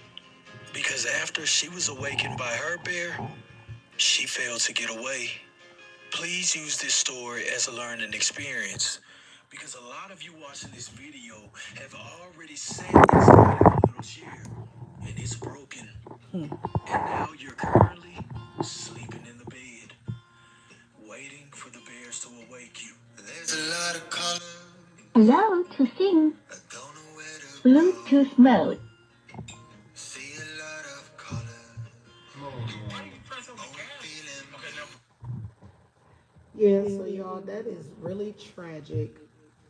because after she was awakened by her bear, she failed to get away. Please use this story as a learning experience because a lot of you watching this video have already sat inside of a little chair and it's broken. And now you're currently sleeping in the bed, waiting for the bears to awake you. There's a lot of color. Allow to sing. Bluetooth mode. See a lot of color. Yeah, so y'all, that is really tragic.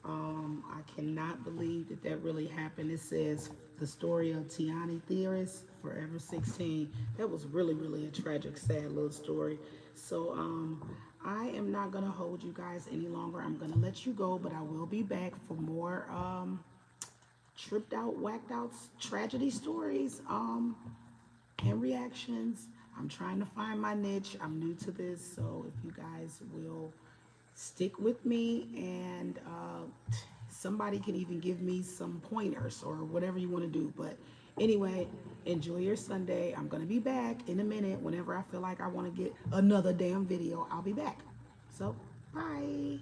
I cannot believe that that really happened. It says the story of Tiani Theorist, Forever 16. That was really, really a tragic, sad little story. So, I am not gonna hold you guys any longer. I'm gonna let you go, but I will be back for more tripped out, whacked out tragedy stories. And reactions. I'm trying to find my niche. I'm new to this, so if you guys will stick with me and somebody can even give me some pointers or whatever you want to do. But anyway, enjoy your Sunday. I'm going to be back in a minute. Whenever I feel like I want to get another damn video, I'll be back. So, bye.